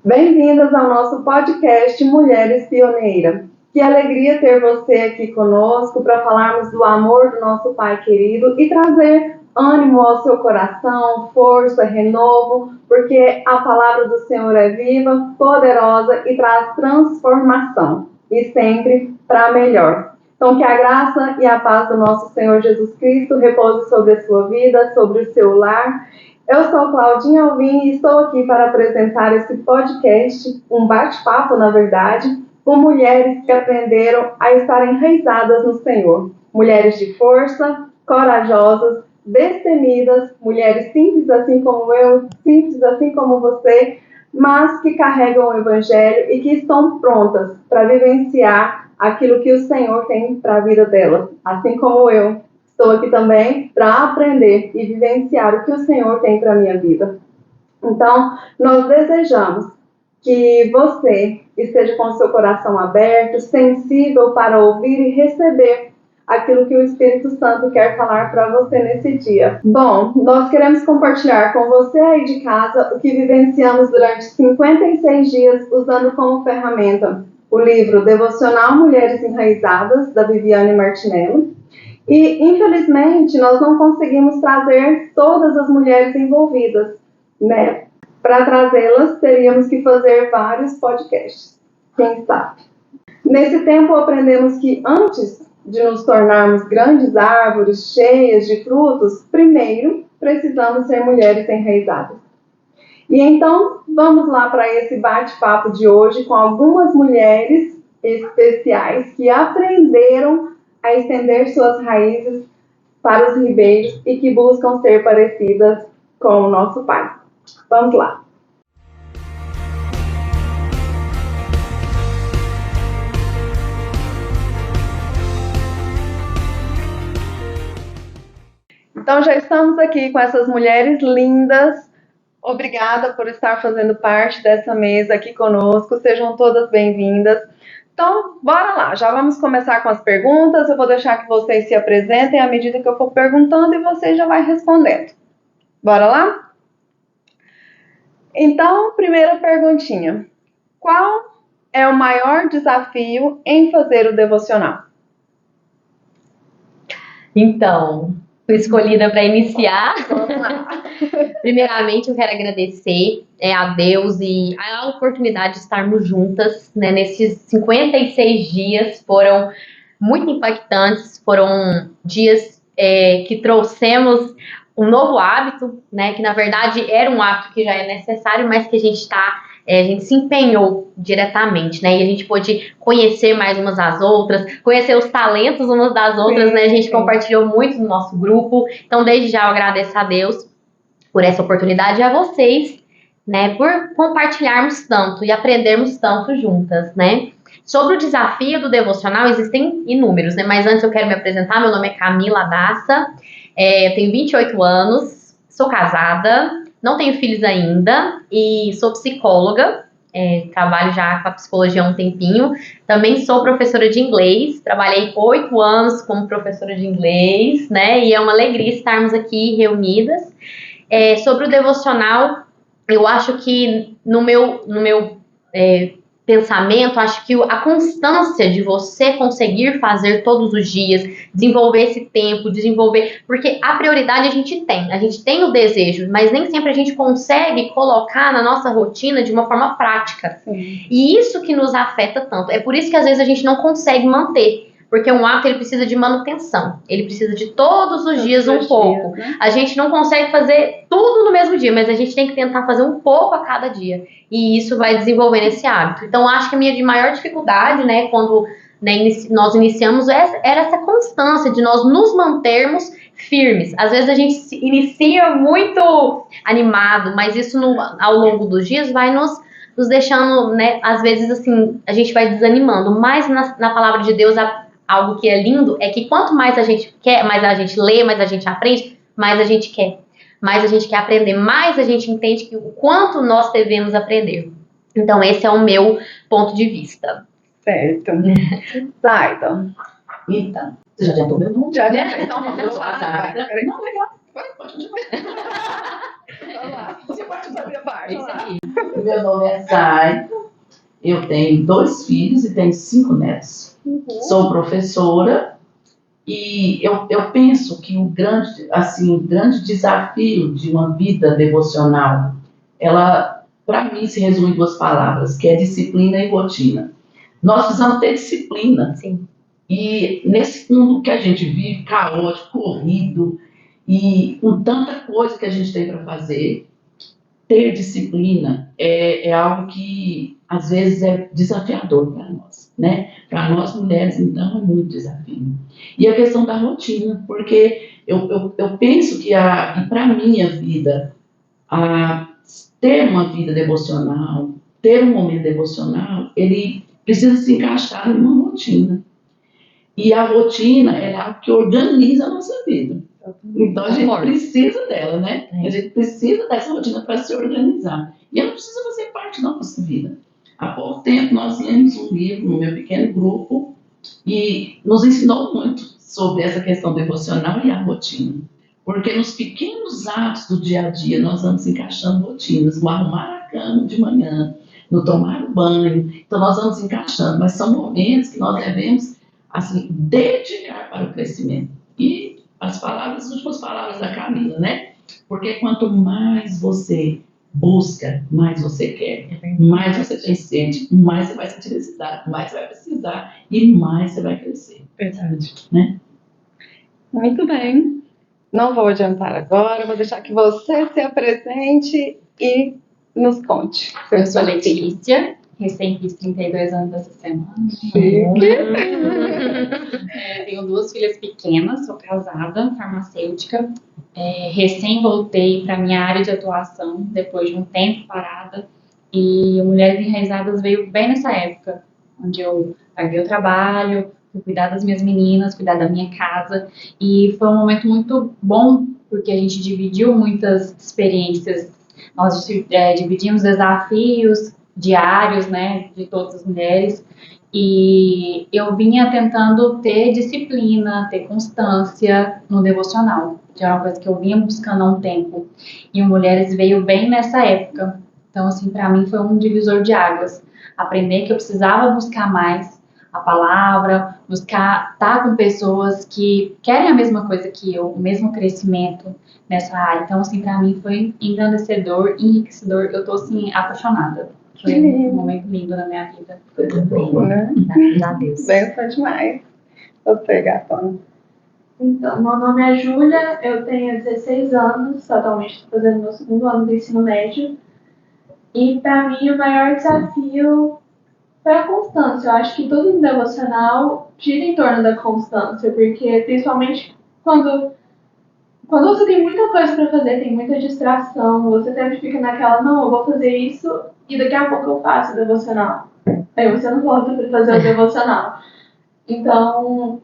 Bem-vindas ao nosso podcast Mulheres Pioneiras. Que alegria ter você aqui conosco para falarmos do amor do nosso Pai querido e trazer ânimo ao seu coração, força, renovo, porque a palavra do Senhor é viva, poderosa e traz transformação, e sempre para melhor. Então, que a graça e a paz do nosso Senhor Jesus Cristo repouse sobre a sua vida, sobre o seu lar. Eu sou Claudinha Alvim e estou aqui para apresentar esse podcast, um bate-papo, na verdade, com mulheres que aprenderam a estar enraizadas no Senhor. Mulheres de força, corajosas, destemidas, mulheres simples assim como eu, simples assim como você, mas que carregam o Evangelho e que estão prontas para vivenciar aquilo que o Senhor tem para a vida delas, assim como eu. Estou aqui também para aprender e vivenciar o que o Senhor tem para a minha vida. Então, nós desejamos que você esteja com o seu coração aberto, sensível para ouvir e receber aquilo que o Espírito Santo quer falar para você nesse dia. Bom, nós queremos compartilhar com você aí de casa o que vivenciamos durante 56 dias usando como ferramenta o livro Devocional Mulheres Enraizadas, da Viviane Martinello. E, infelizmente, nós não conseguimos trazer todas as mulheres envolvidas, né? Para trazê-las, teríamos que fazer vários podcasts, quem sabe. Nesse tempo, aprendemos que antes de nos tornarmos grandes árvores cheias de frutos, primeiro precisamos ser mulheres enraizadas. E então, vamos lá para esse bate-papo de hoje com algumas mulheres especiais que aprenderam a estender suas raízes para os ribeiros e que buscam ser parecidas com o nosso Pai. Vamos lá. Então já estamos aqui com essas mulheres lindas. Obrigada por estar fazendo parte dessa mesa aqui conosco. Sejam todas bem-vindas. Então, bora lá, já vamos começar com as perguntas. Eu vou deixar que vocês se apresentem à medida que eu for perguntando e você já vai respondendo. Bora lá? Então, primeira perguntinha. Qual é o maior desafio em fazer o devocional? Então, fui escolhida para iniciar. Primeiramente, eu quero agradecer a Deus e a oportunidade de estarmos juntas, né, nesses 56 dias. Foram muito impactantes, foram dias que trouxemos um novo hábito, né, que na verdade era um hábito que já é necessário, mas que a gente se empenhou diretamente, né? E a gente pôde conhecer mais umas das outras, conhecer os talentos umas das outras, sim, né? A gente compartilhou muito no nosso grupo. Então, desde já eu agradeço a Deus por essa oportunidade e a vocês, né? Por compartilharmos tanto e aprendermos tanto juntas, né? Sobre o desafio do devocional, existem inúmeros, né? Mas antes eu quero me apresentar. Meu nome é Camila Dassa, tenho 28 anos, sou casada, não tenho filhos ainda e sou psicóloga, trabalho já com a psicologia há um tempinho. Também sou professora de inglês, trabalhei 8 anos como professora de inglês, né? E é uma alegria estarmos aqui reunidas. Sobre o devocional, eu acho que no meu pensamento, acho que a constância de você conseguir fazer todos os dias, desenvolver esse tempo, porque a prioridade a gente tem o desejo, mas nem sempre a gente consegue colocar na nossa rotina de uma forma prática. Sim. E isso que nos afeta tanto. É por isso que às vezes a gente não consegue manter. Porque um hábito, ele precisa de manutenção. Ele precisa de todos os dias um pouco. Né? A gente não consegue fazer tudo no mesmo dia, mas a gente tem que tentar fazer um pouco a cada dia. E isso vai desenvolvendo esse hábito. Então, acho que a minha maior dificuldade, né, quando nós iniciamos, era essa constância de nós nos mantermos firmes. Às vezes a gente inicia muito animado, mas isso ao longo dos dias vai nos deixando, né, às vezes assim, a gente vai desanimando. Mas na palavra de Deus, algo que é lindo é que quanto mais a gente quer, mais a gente lê, mais a gente aprende, mais a gente quer. Mais a gente quer aprender, mais a gente entende que o quanto nós devemos aprender. Então, esse é o meu ponto de vista. Certo. Então. Eita, você já adiantou meu nome? Já adiantou. Então, vamos lá. Não, legal. Pode continuar. Olá, você pode fazer parte. Isso aí. Meu nome é Sai, eu tenho 2 filhos e tenho 5 netos. Sou professora e eu penso que o grande desafio de uma vida devocional, ela, para mim, se resume em 2 palavras, que é disciplina e rotina. Nós precisamos ter disciplina. Sim. E nesse mundo que a gente vive, caótico, corrido, e com tanta coisa que a gente tem para fazer, ter disciplina é algo que às vezes é desafiador para nós, né? Para nós mulheres, então, é muito desafio. E a questão da rotina, porque eu penso que para a minha vida, ter uma vida devocional, ter um momento devocional, ele precisa se encaixar em uma rotina. E a rotina é algo que organiza a nossa vida. Então a gente precisa dela, né? A gente precisa dessa rotina para se organizar. E ela precisa fazer parte da nossa vida. Há pouco tempo nós lemos um livro no meu pequeno grupo e nos ensinou muito sobre essa questão devocional e a rotina. Porque nos pequenos atos do dia a dia nós vamos encaixando rotinas, no arrumar a cama de manhã, no tomar o banho. Então nós vamos encaixando, mas são momentos que nós devemos dedicar para o crescimento. E as últimas palavras da Camila, né? Porque quanto mais você busca, mais você quer, mais você tem sede, mais você vai sentir necessidade, mais você vai precisar e mais você vai crescer. Verdade. Né? Muito bem. Não vou adiantar agora, vou deixar que você se apresente e nos conte. Eu sou Letícia, recém fiz 32 anos essa semana. Tenho 2 filhas pequenas, sou casada, farmacêutica. Recém voltei para minha área de atuação, depois de um tempo parada. E o Mulheres Enraizadas veio bem nessa época, onde eu larguei o trabalho, fui cuidar das minhas meninas, cuidar da minha casa. E foi um momento muito bom, porque a gente dividiu muitas experiências. Nós dividimos desafios diários, né, de todas as mulheres, e eu vinha tentando ter disciplina, ter constância no devocional, que era uma coisa que eu vinha buscando há um tempo, e o Mulheres veio bem nessa época. Então, assim, para mim foi um divisor de águas, aprender que eu precisava buscar mais a palavra, buscar estar com pessoas que querem a mesma coisa que eu, o mesmo crescimento nessa área. Então, assim, para mim foi engrandecedor, enriquecedor. Eu tô, assim, apaixonada. Foi um momento lindo na minha vida. Foi também. Né? Graças a Deus. Benção demais. Você, gatona. Então, meu nome é Júlia, eu tenho 16 anos, atualmente estou fazendo meu 2º ano do ensino médio. E para mim o maior desafio foi a constância. Eu acho que tudo no devocional gira em torno da constância, porque principalmente quando você tem muita coisa para fazer, tem muita distração, você sempre fica naquela, não, eu vou fazer isso e daqui a pouco eu faço o devocional. Aí você não volta para fazer o devocional. Então,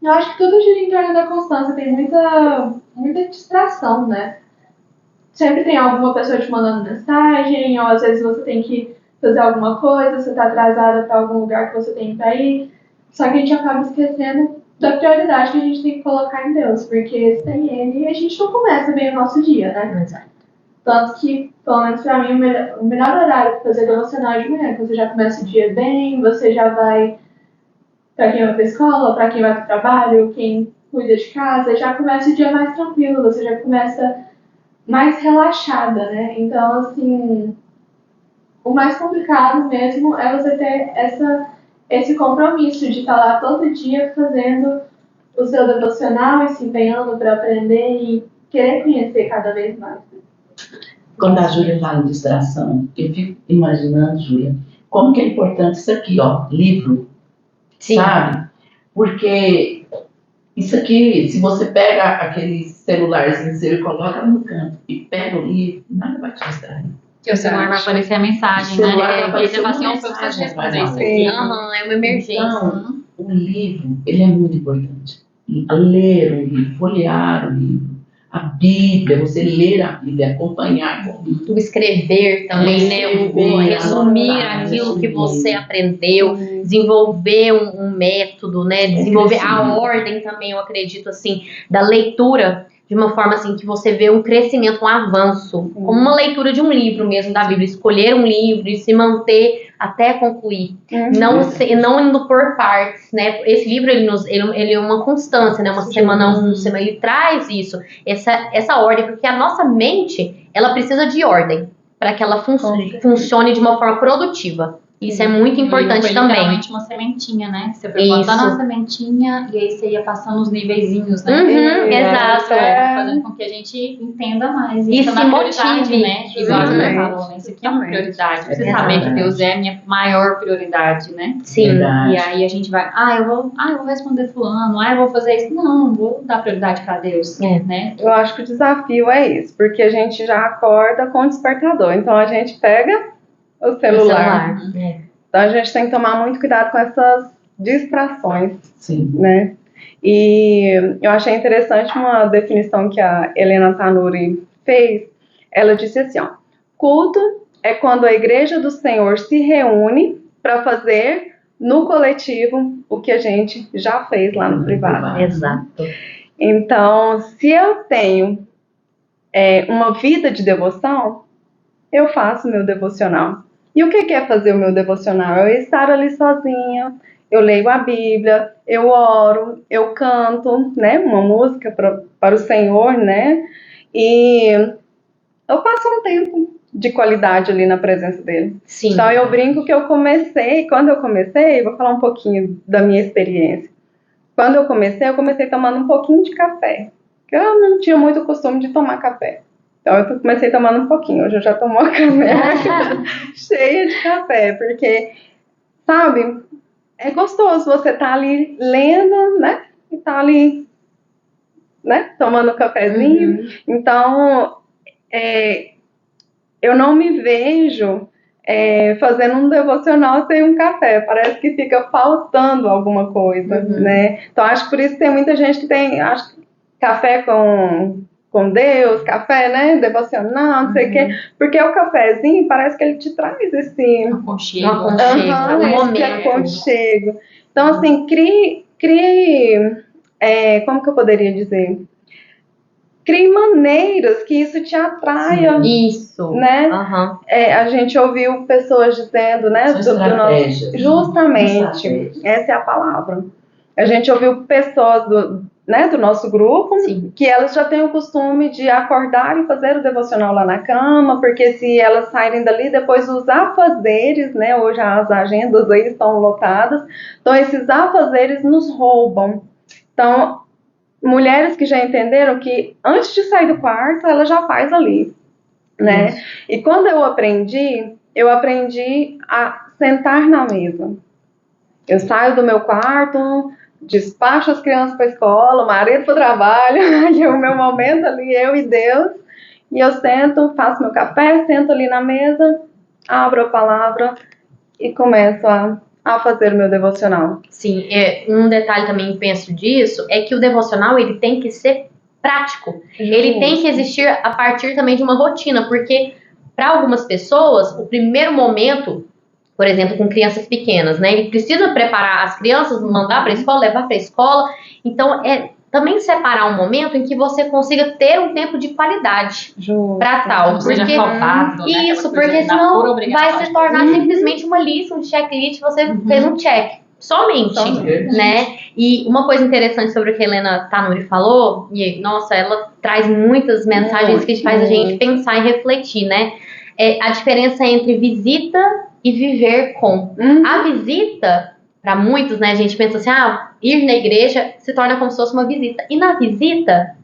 eu acho que tudo gira em torno da constância, tem muita distração, né? Sempre tem alguma pessoa te mandando mensagem, ou às vezes você tem que fazer alguma coisa, você está atrasada para algum lugar que você tem para ir, só que a gente acaba esquecendo da prioridade que a gente tem que colocar em Deus, porque sem Ele a gente não começa bem o nosso dia, né? Exato. Tanto que, pelo menos pra mim, o melhor horário para fazer devocional é de manhã, que você já começa o dia bem, você já vai, para quem vai pra escola, para quem vai pro trabalho, quem cuida de casa, já começa o dia mais tranquilo, você já começa mais relaxada, né? Então, assim, o mais complicado mesmo é você ter esse compromisso de estar lá todo dia fazendo o seu devocional e se empenhando para aprender e querer conhecer cada vez mais. Quando a Júlia fala em distração, eu fico imaginando, Júlia, como que é importante isso aqui, ó, livro, Sim. sabe? Porque isso aqui, se você pega aquele celularzinho seu e coloca no canto e pega o livro, nada vai te distrair. Que o celular vai aparecer a mensagem, O celular vai né? E aparecer você fala assim, uma ó, foi você mensagem responder pra isso nós. aqui. Aham, é uma emergência. Então, o livro, ele é muito importante. Ler o livro, folhear o livro, a Bíblia, você ler a Bíblia, acompanhar com o livro. O escrever também, né? O resumir aquilo que você aprendeu, desenvolver um método, né? Desenvolver a ordem também, eu acredito, assim, da leitura. de uma forma assim que você vê um crescimento, um avanço, como uma leitura de um livro mesmo da Bíblia, escolher um livro e se manter até concluir, não indo por partes, né? Esse livro ele é uma constância, né? Uma semana ele traz isso, essa ordem, porque a nossa mente ela precisa de ordem para que ela funcione de uma forma produtiva. Isso é muito importante também. Literalmente uma sementinha, né? Você foi plantando uma sementinha e aí você ia passando os niveizinhos, né? Exato. Fazendo com que a gente entenda mais. E isso se é uma prioridade, motive. né? Igual a Júlia falou, né? Isso aqui é uma prioridade. Você saber que Deus é a minha maior prioridade, né? Sim. Verdade. E aí a gente vai, eu vou responder fulano, eu vou fazer isso. Não, vou dar prioridade pra Deus, né? Eu acho que o desafio é isso, porque a gente já acorda com o despertador. Então a gente pega o celular. Então a gente tem que tomar muito cuidado com essas distrações, né? E eu achei interessante uma definição que a Helena Tanuri fez. Ela disse assim, ó, culto é quando a igreja do Senhor se reúne para fazer no coletivo o que a gente já fez lá no privado. Exato. Então, se eu tenho uma vida de devoção, eu faço meu devocional. E o que é fazer o meu devocional? Eu estar ali sozinha, eu leio a Bíblia, eu oro, eu canto, né, uma música para o Senhor, né, e eu passo um tempo de qualidade ali na presença dele. Sim. Então eu brinco que quando eu comecei, vou falar um pouquinho da minha experiência. Quando eu comecei tomando um pouquinho de café, porque eu não tinha muito costume de tomar café. Então eu comecei tomando um pouquinho, hoje eu já tomo uma caneca cheia de café, porque, sabe, é gostoso você estar ali lendo, né, e tá ali, né, tomando um cafezinho. Então, eu não me vejo fazendo um devocional sem um café, parece que fica faltando alguma coisa, né? Então acho que por isso tem muita gente que tem, acho que café com Deus, café, né, devocional, não sei o quê, porque o cafezinho parece que ele te traz esse aconchego, aconchego. Então assim, crie como que eu poderia dizer? Crie maneiras que isso te atraia. Isso. Né? A gente ouviu pessoas dizendo, né? Justamente, essa é a palavra. A gente ouviu pessoas do nosso grupo, que elas já têm o costume de acordar e fazer o devocional lá na cama, porque se elas saírem dali, depois os afazeres, né? Hoje as agendas aí estão lotadas, então esses afazeres nos roubam. Então, mulheres que já entenderam que antes de sair do quarto, ela já faz ali, né? E quando eu aprendi a sentar na mesa. Eu saio do meu quarto, despacho as crianças para a escola, o marido para o trabalho, e o meu momento ali, eu e Deus, e eu sento, faço meu café, sento ali na mesa, abro a palavra e começo a fazer o meu devocional. Sim, um detalhe também penso disso é que o devocional ele tem que ser prático. Ele tem que existir a partir também de uma rotina, porque para algumas pessoas o primeiro momento, por exemplo, com crianças pequenas, né, ele precisa preparar as crianças, mandar para a escola, levar para a escola. Então também separar um momento em que você consiga ter um tempo de qualidade para tal. Porque isso, porque senão vai se tornar simplesmente uma lista, um checklist, você fez um check. Somente, né? E uma coisa interessante sobre o que a Helena Tanuri falou, e nossa, ela traz muitas mensagens que faz a gente pensar e refletir, né? A diferença entre visita e viver com. A visita, para muitos, né, a gente pensa assim, ir na igreja se torna como se fosse uma visita. E na visita,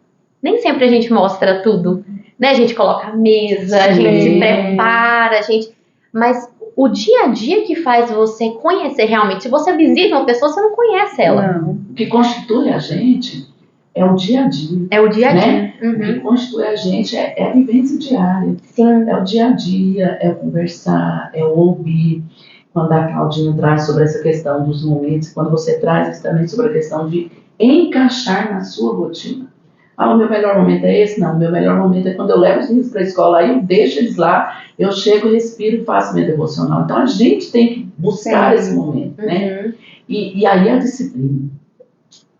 nem sempre a gente mostra tudo, né? A gente coloca a mesa, a gente se prepara, mas o dia a dia que faz você conhecer realmente. Se você visita uma pessoa, você não conhece ela. Não. O que constitui a gente é o dia a dia. É o dia a dia. O que constitui a gente é a vivência diária. Sim. É o dia a dia, é o conversar, é o ouvir. Quando a Claudinha traz sobre essa questão dos momentos, quando você traz também sobre a questão de encaixar na sua rotina. O meu melhor momento é esse? Não, o meu melhor momento é quando eu levo os meninos para a escola, aí eu deixo eles lá, eu chego, respiro e faço minha devocional. Então a gente tem que buscar esse momento, né? E aí a disciplina.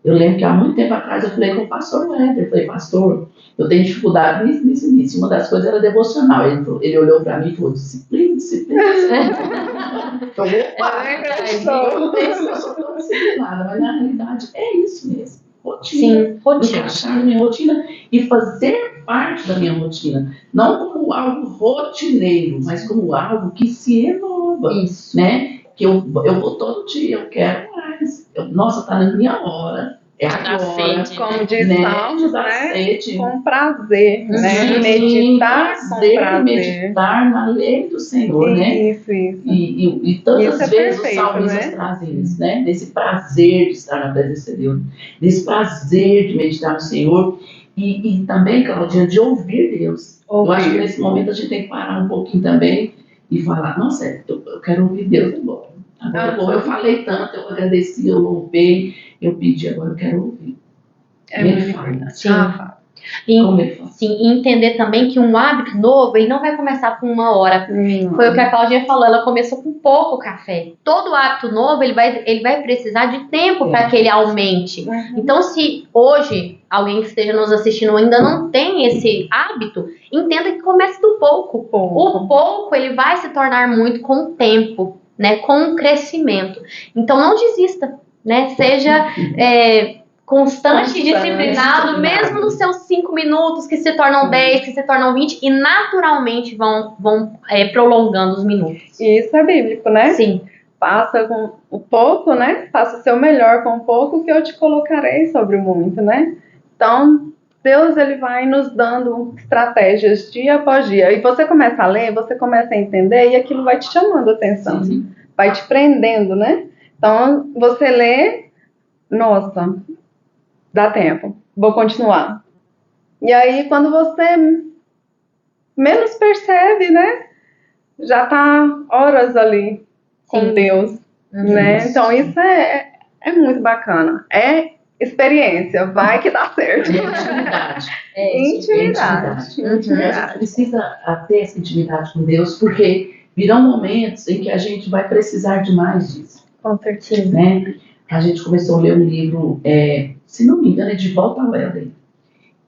Eu lembro que há muito tempo atrás eu falei com o pastor Wender, eu falei, pastor, eu tenho dificuldade nisso. Uma das coisas era devocional. Ele olhou para mim e falou, disciplina. Então, eu não sei se eu sou tão disciplinada, mas na realidade é isso mesmo. Rotina. Sim, rotina. Encaixar na minha rotina e fazer parte da minha rotina. Não como algo rotineiro, mas como algo que se renova. Isso. Né? Que eu vou todo dia, eu quero mais. Nossa, tá na minha hora. É Dá agora. sede. Como diz Né? Salmos, Dá né? sede. Com prazer, né? Sim, Meditar com prazer. meditar na lei do Senhor, né? Isso. E tantas Isso é vezes perfeito, os salmistas né? trazem isso, né? Desse prazer de estar na presença de Deus, desse prazer de meditar no Senhor e também, Claudinha, de ouvir Deus. Eu acho que nesse momento a gente tem que parar um pouquinho também e falar, nossa, eu quero ouvir Deus agora. Agora eu falei tanto, eu agradeci, eu louvei, eu pedi, agora eu quero ouvir. Ele fala. Sim. Como ele fala? Sim, e entender também que um hábito novo, ele não vai começar com 1 hora. Foi o que a Claudinha falou, ela começou com pouco café. Todo hábito novo, ele vai precisar de tempo para que ele aumente. Então, se hoje alguém que esteja nos assistindo ainda não tem esse hábito, entenda que comece do pouco. O pouco, ele vai se tornar muito com o tempo, né? Com o crescimento. Então, não desista, né? Seja... constante e disciplinado, mesmo nos seus 5 minutos, que se tornam 10, que se tornam 20, e naturalmente vão prolongando os minutos. Isso é bíblico, né? Sim. Faça com o pouco, né? Faça o seu melhor com o pouco, que eu te colocarei sobre o muito, né? Então, Deus, ele vai nos dando estratégias dia após dia. E você começa a ler, você começa a entender, e aquilo vai te chamando a atenção. Sim. Vai te prendendo, né? Então, você lê, nossa... dá tempo, vou continuar. E aí, quando você menos percebe, né? Já tá horas ali com Deus, né? Então, isso é muito bacana. É experiência, vai que dá certo. Intimidade. A gente precisa ter essa intimidade com Deus, porque virão momentos em que a gente vai precisar de mais disso. Com certeza. Né? A gente começou a ler um livro, se não me engano, é De Volta ao Éden.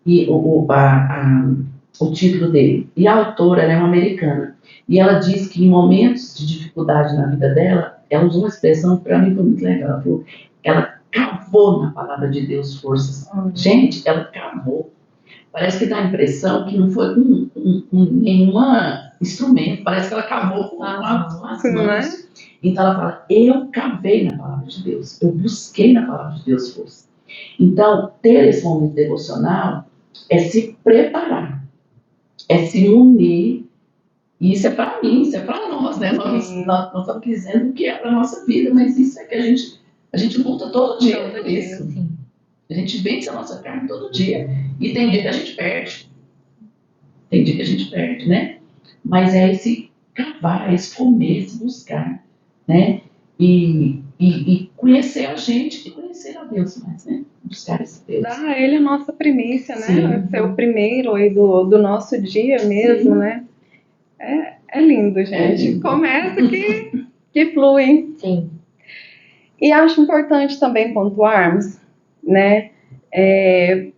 E o título dele. E a autora, ela é uma americana. E ela diz que em momentos de dificuldade na vida dela, ela usou uma expressão que para mim foi muito legal. Ela falou, ela cavou na palavra de Deus forças. Gente, ela cavou. Parece que dá a impressão que não foi com nenhum instrumento. Parece que ela cavou com as mãos. Então ela fala, eu cavei na palavra de Deus. Eu busquei na palavra de Deus força. Então, ter esse momento devocional é se preparar. É se unir. E isso é para mim, isso é para nós, né? Nós estamos dizendo que é para a nossa vida, mas isso é que a gente luta todo dia por isso. Sim. A gente vence a nossa carne todo dia. E tem dia que a gente perde. Tem dia que a gente perde, né? Mas é esse cavar, é esse comer, esse buscar, né? E conhecer a gente e conhecer a Deus mais, né? Buscar esse Deus. Dá a ele a nossa primícia, né? Sim. Ser o primeiro aí do nosso dia mesmo, Sim. né? É lindo, gente. É lindo. Começa que flui. Sim. E acho importante também pontuarmos, né?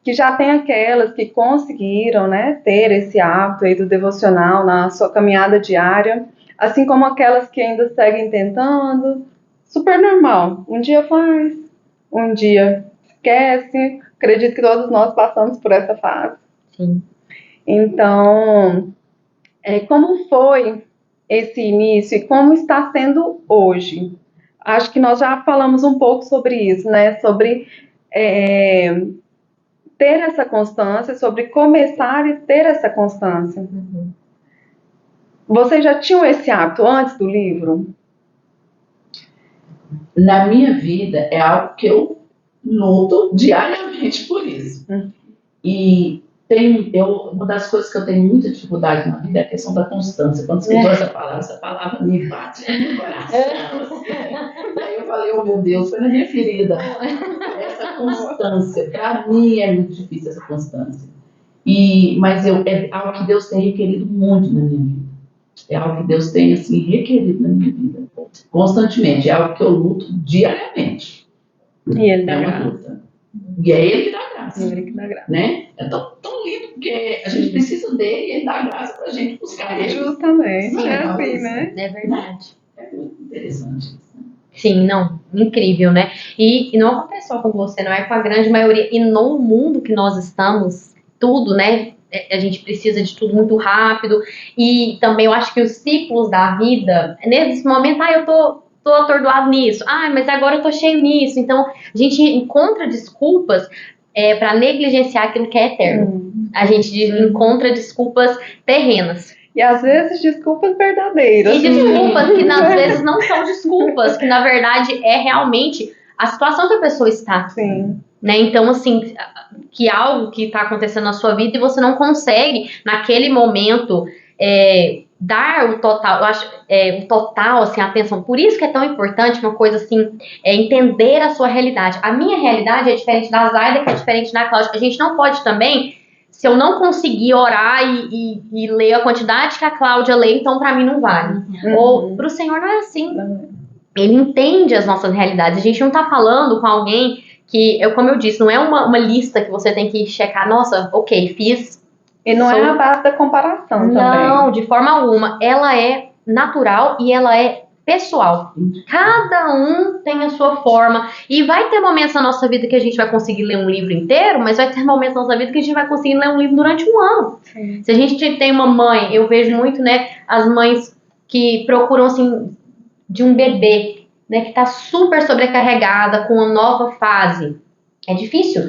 Que já tem aquelas que conseguiram, né, ter esse hábito aí do devocional na sua caminhada diária, assim como aquelas que ainda seguem tentando, super normal. Um dia faz, um dia esquece. Acredito que todos nós passamos por essa fase. Sim. Então, como foi esse início e como está sendo hoje? Acho que nós já falamos um pouco sobre isso, né? Sobre ter essa constância, sobre começar e ter essa constância. Uhum. Vocês já tinham esse hábito antes do livro? Na minha vida, é algo que eu luto diariamente por isso. E uma das coisas que eu tenho muita dificuldade na vida é a questão da constância. Quando você usou essa palavra me bate no coração. Daí eu falei, oh meu Deus, foi na minha ferida. Essa constância, para mim é muito difícil essa constância. Mas é algo que Deus tem requerido muito na minha vida. É algo que Deus tem assim, requerido na minha vida. Constantemente, é algo que eu luto diariamente. E ele É uma luta. E é Ele que dá graça. Ele que dá graça. Né? É tão lindo, porque a gente precisa dele e Ele dá graça pra gente buscar Ele. Justamente. Sim, É assim, né? É verdade. É muito interessante isso. Sim, não, incrível, né? E não acontece só com você, não é com a grande maioria. E no mundo que nós estamos, tudo, né? A gente precisa de tudo muito rápido. E também eu acho que os ciclos da vida, nesse momento, eu tô atordoado nisso. Mas agora eu tô cheio nisso. Então, a gente encontra desculpas para negligenciar aquilo que é eterno. A gente encontra desculpas terrenas. E às vezes desculpas verdadeiras. E desculpas que às vezes não são desculpas, que na verdade é realmente a situação que a pessoa está. Sim. Né? Então, assim, que algo que está acontecendo na sua vida e você não consegue, naquele momento, dar o total, eu acho, o total, assim, atenção. Por isso que é tão importante uma coisa assim, entender a sua realidade. A minha realidade é diferente da Zaida, que é diferente da Cláudia. A gente não pode também, se eu não conseguir orar e ler a quantidade que a Cláudia lê, então pra mim não vale. Ou pro Senhor não é assim. Ele entende as nossas realidades. A gente não tá falando com alguém que, como eu disse, não é uma lista que você tem que checar. Nossa, ok, fiz. E não é a base da comparação também. Não, de forma alguma. Ela é natural e ela é pessoal. Cada um tem a sua forma. E vai ter momentos na nossa vida que a gente vai conseguir ler um livro inteiro, mas vai ter momentos na nossa vida que a gente vai conseguir ler um livro durante um ano. Sim. Se a gente tem uma mãe, eu vejo muito, né, as mães que procuram, assim, de um bebê, né, que tá super sobrecarregada com uma nova fase. É difícil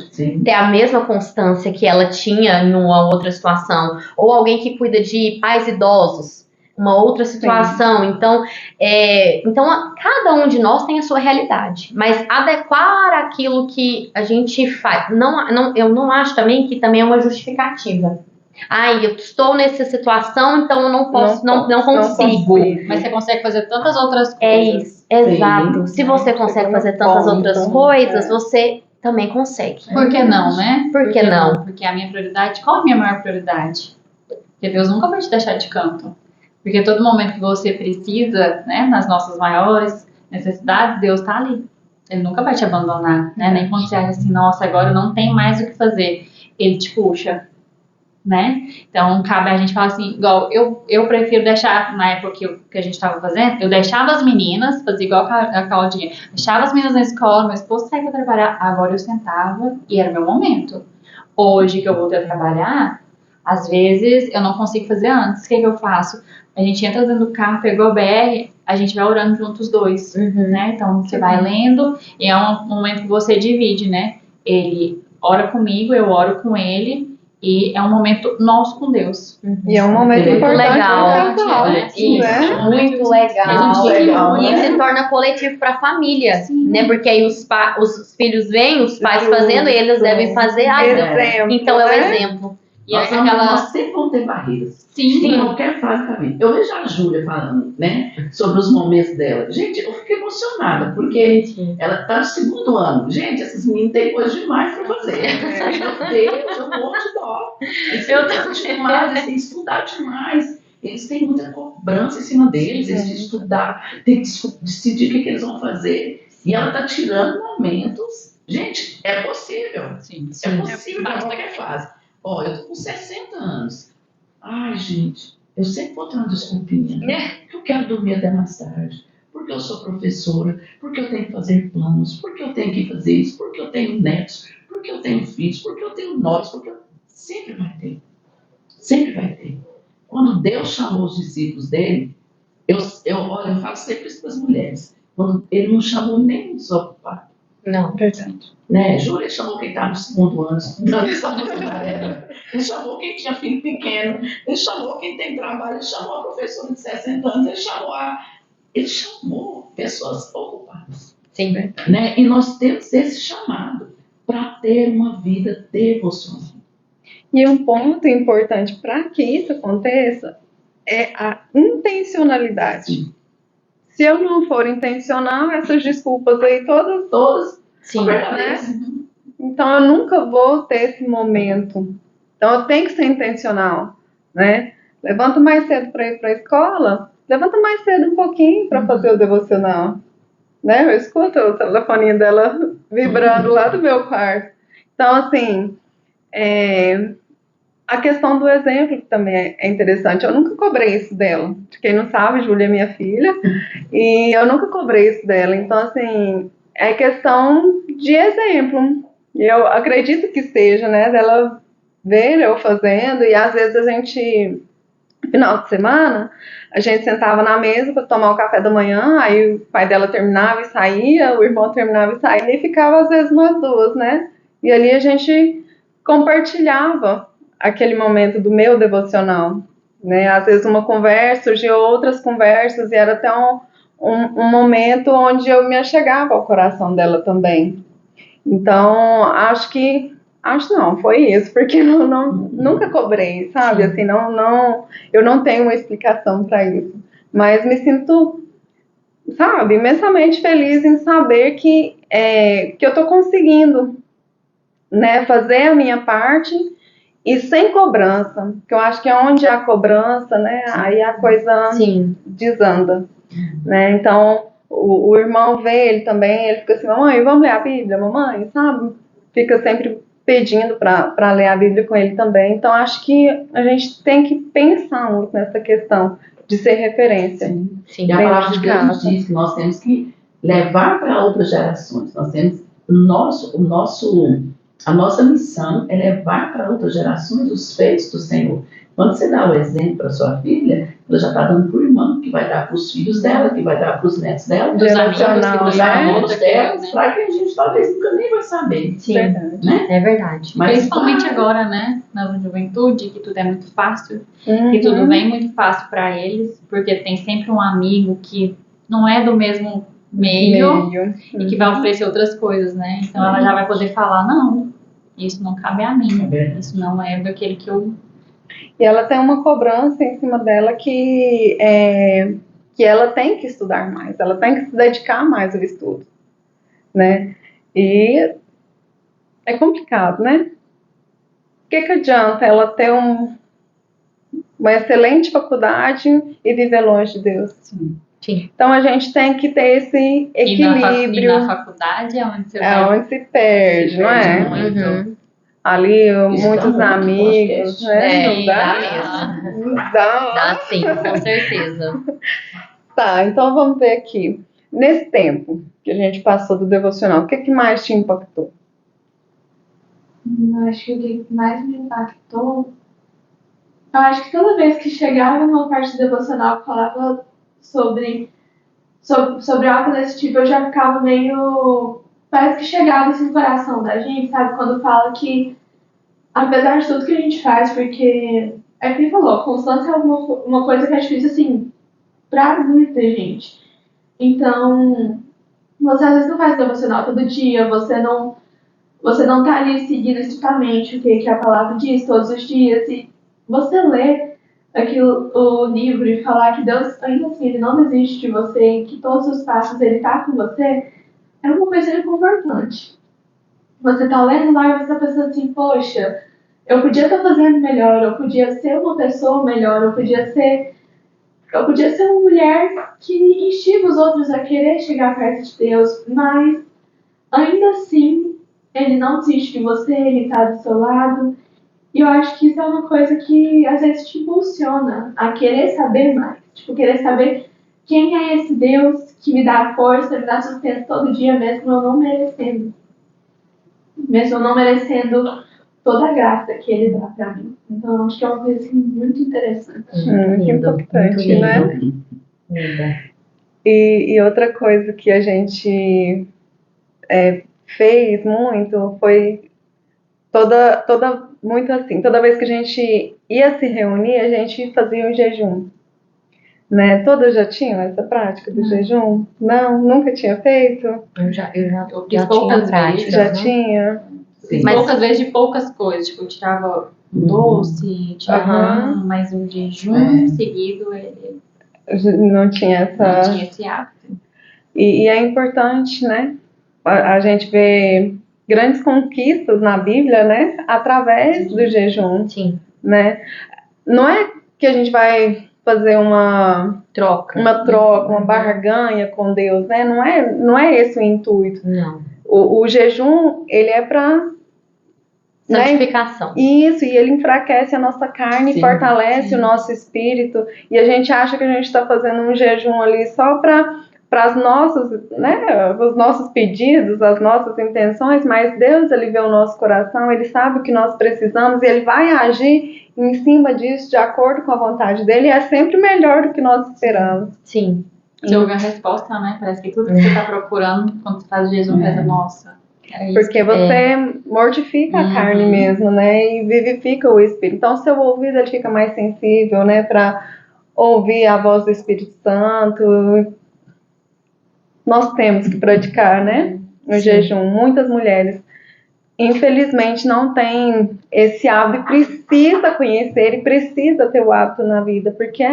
ter a mesma constância que ela tinha em uma outra situação. Ou alguém que cuida de pais idosos, uma outra situação. Então, cada um de nós tem a sua realidade. Mas adequar aquilo que a gente faz. Eu não acho também que também é uma justificativa. Eu estou nessa situação, então eu não posso, não consigo. Mas você consegue fazer tantas outras coisas. É isso, exato. Se você consegue fazer tantas outras coisas, você também consegue. Por que não, né? Por que não? Porque a minha prioridade, qual a minha maior prioridade? Porque Deus nunca vai te deixar de canto. Porque todo momento que você precisa, né, nas nossas maiores necessidades, Deus tá ali. Ele nunca vai te abandonar, né? Nem quando você acha assim, nossa, agora eu não tenho mais o que fazer. Ele te puxa, né? Então, cabe a gente falar assim, igual, eu prefiro deixar, na época que a gente estava fazendo, eu deixava as meninas, fazia igual a Claudinha, deixava as meninas na escola, meu esposo saía para trabalhar, agora eu sentava e era meu momento. Hoje que eu voltei a trabalhar, às vezes eu não consigo fazer antes, o que eu faço? A gente entra dentro do carro, pegou o BR, a gente vai orando juntos os dois, né? Então, você vai lendo e é um momento que você divide, né? Ele ora comigo, eu oro com ele, e é um momento nosso com Deus. E é um momento muito importante legal, né? Isso, Né? muito legal. legal, E né? se torna coletivo para a família, né? Porque aí os filhos veem os pais fazendo e eles devem fazer. Exemplo, Então é o né? exemplo. E aí Nós aquela... sempre vão ter barreiras. Sim. Em qualquer fase da vida. Eu vejo a Júlia falando, né, sobre os momentos dela. Gente, eu fiquei emocionada, porque ela está no 2º ano. Gente, essas meninas têm coisa demais para fazer. Meu Deus, eu morro de dó. Eles têm demais, eles têm que estudar demais. Eles têm muita cobrança em cima deles, eles têm que estudar, têm que decidir o que eles vão fazer. E ela está tirando momentos. Gente, é possível. Sim. É possível em qualquer fase. Eu tô com 60 anos. Ai, gente, eu sempre vou ter uma desculpinha. Porque eu quero dormir até mais tarde. Porque eu sou professora. Porque eu tenho que fazer planos. Porque eu tenho que fazer isso. Porque eu tenho netos. Porque eu tenho filhos. Porque eu tenho nós. Porque sempre vai ter. Sempre vai ter. Quando Deus chamou os discípulos dele, eu falo sempre isso para as mulheres. Quando ele não chamou nem desocupado. Não, Verdade. Né? Júlia chamou quem está no 2º ano estudando, ele chamou quem tinha filho pequeno, ele chamou quem tem trabalho, ele chamou a professora de 60 anos, ele chamou pessoas ocupadas. sim. Né? E nós temos esse chamado para ter uma vida devocional. E um ponto importante para que isso aconteça é a intencionalidade. Se eu não for intencional, essas desculpas aí todas Sim. verdadeiras. Então eu nunca vou ter esse momento. Então eu tenho que ser intencional, né? Levanto mais cedo para ir para a escola, levanta mais cedo um pouquinho para fazer o devocional, né? Eu escuto o telefoninho dela vibrando lá do meu quarto. Então, assim, a questão do exemplo também é interessante. Eu nunca cobrei isso dela. Quem não sabe, Júlia é minha filha, e eu nunca cobrei isso dela. Então, assim, é questão de exemplo. Eu acredito que seja, né, dela ver eu fazendo, e às vezes a gente, final de semana, a gente sentava na mesa para tomar o café da manhã, aí o pai dela terminava e saía, o irmão terminava e saía, e ficava às vezes nós duas, né? E ali a gente compartilhava aquele momento do meu devocional, né? Às vezes uma conversa, surgiu outras conversas, e era até um momento onde eu me achegava ao coração dela também. Então, acho não, foi isso, porque eu nunca cobrei, sabe? Assim, eu não tenho uma explicação para isso, mas me sinto, sabe, imensamente feliz em saber que eu estou conseguindo, né, fazer a minha parte e sem cobrança, porque eu acho que é onde há cobrança, né, aí a coisa desanda, né? Então, o irmão vê ele também, ele fica assim, mamãe, vamos ler a Bíblia, mamãe, sabe? Fica sempre pedindo para ler a Bíblia com ele também. Então, acho que a gente tem que pensar muito nessa questão de ser referência. Sim. E a palavra de Deus nos diz que nós temos que levar para outras gerações. Nós temos a nossa missão é levar para outras gerações os feitos do Senhor. Quando você dá o exemplo para sua filha, ela já está dando para o irmão, que vai dar para os filhos dela, que vai dar para os netos dela, Dos amigos, dos amigos dela, né? para que a gente talvez nunca nem vai saber. Sim, Né? é verdade. Mas, Principalmente agora, né? Na juventude, que tudo é muito fácil, que tudo vem muito fácil para eles, porque tem sempre um amigo que não é do mesmo meio. E que vai oferecer outras coisas, né? Então ela já vai poder falar, não, isso não cabe a mim, isso não é daquele que eu... E ela tem uma cobrança em cima dela que ela tem que estudar mais, ela tem que se dedicar mais ao estudo, né? E é complicado, né? O que adianta ela ter uma excelente faculdade e viver longe de Deus? Sim. Então a gente tem que ter esse equilíbrio. E na faculdade é onde você onde se perde, não é? muito. Ali, Isso muitos dá muito amigos, né? Não dá dá? mesmo. Não dá. Dá sim, com certeza. Tá, então vamos ver aqui. Nesse tempo que a gente passou do devocional, o que mais te impactou? Acho que o que mais me impactou, eu acho que toda vez que chegava numa parte devocional que falava sobre algo desse tipo, eu já ficava meio... Parece que chegava assim no coração da gente, sabe? Quando fala que, apesar de tudo que a gente faz, porque é que ele falou, constância é uma coisa que é difícil, assim, pra muita gente. Então, você às vezes não faz devocional todo dia, você não tá ali seguindo estritamente o que a palavra diz todos os dias, e você lê o livro e falar que Deus, ainda assim, Ele não desiste de você, em que todos os passos Ele tá com você, é uma coisa reconfortante. Você tá lendo lá e você tá pensando assim, poxa, eu podia estar fazendo melhor, eu podia ser uma pessoa melhor, eu podia ser uma mulher que instiga os outros a querer chegar perto de Deus, mas ainda assim, Ele não desiste de você, Ele está do seu lado. E eu acho que isso é uma coisa que às vezes te impulsiona a querer saber mais. Tipo, querer saber quem é esse Deus que me dá força, me dá sustento todo dia, mesmo eu não merecendo. Mesmo eu não merecendo toda a graça que Ele dá pra mim. Então, eu acho que é uma coisa assim, muito interessante. Que importante, né? Linda. E outra coisa que a gente fez muito foi muito assim, toda vez que a gente ia se reunir, a gente fazia um jejum, né? Todas já tinham essa prática do jejum? Não, nunca tinha feito? Eu já fiz tinha poucas prática. vezes, Já tinha? Sim. Mas poucas vezes de poucas coisas, tipo, eu tirava um doce, tirava mais um jejum seguido, ele Não tinha essa... não tinha esse hábito. E é importante, né? A gente vê grandes conquistas na Bíblia, né? Através do jejum, Sim. né? Não é que a gente vai fazer uma troca, uma barganha com Deus, né? Não é esse o intuito. Não. O jejum, ele é para né? Santificação. Isso, e ele enfraquece a nossa carne, Sim, fortalece o nosso espírito, e a gente acha que a gente está fazendo um jejum ali só para as nossas, né, os nossos pedidos, as nossas intenções, mas Deus, ele vê o nosso coração, ele sabe o que nós precisamos, e ele vai agir em cima disso, de acordo com a vontade dele, e é sempre melhor do que nós esperamos. Sim. Você ouve a resposta, né? Parece que tudo que você está procurando, quando você faz jejum, pensa, nossa, era isso. Porque você mortifica a carne mesmo, né? E vivifica o espírito. Então, seu ouvido ele fica mais sensível, né? Para ouvir a voz do Espírito Santo. Nós temos que praticar, né? O Sim. jejum. Muitas mulheres, infelizmente, não têm esse hábito e precisa conhecer e precisa ter o hábito na vida, porque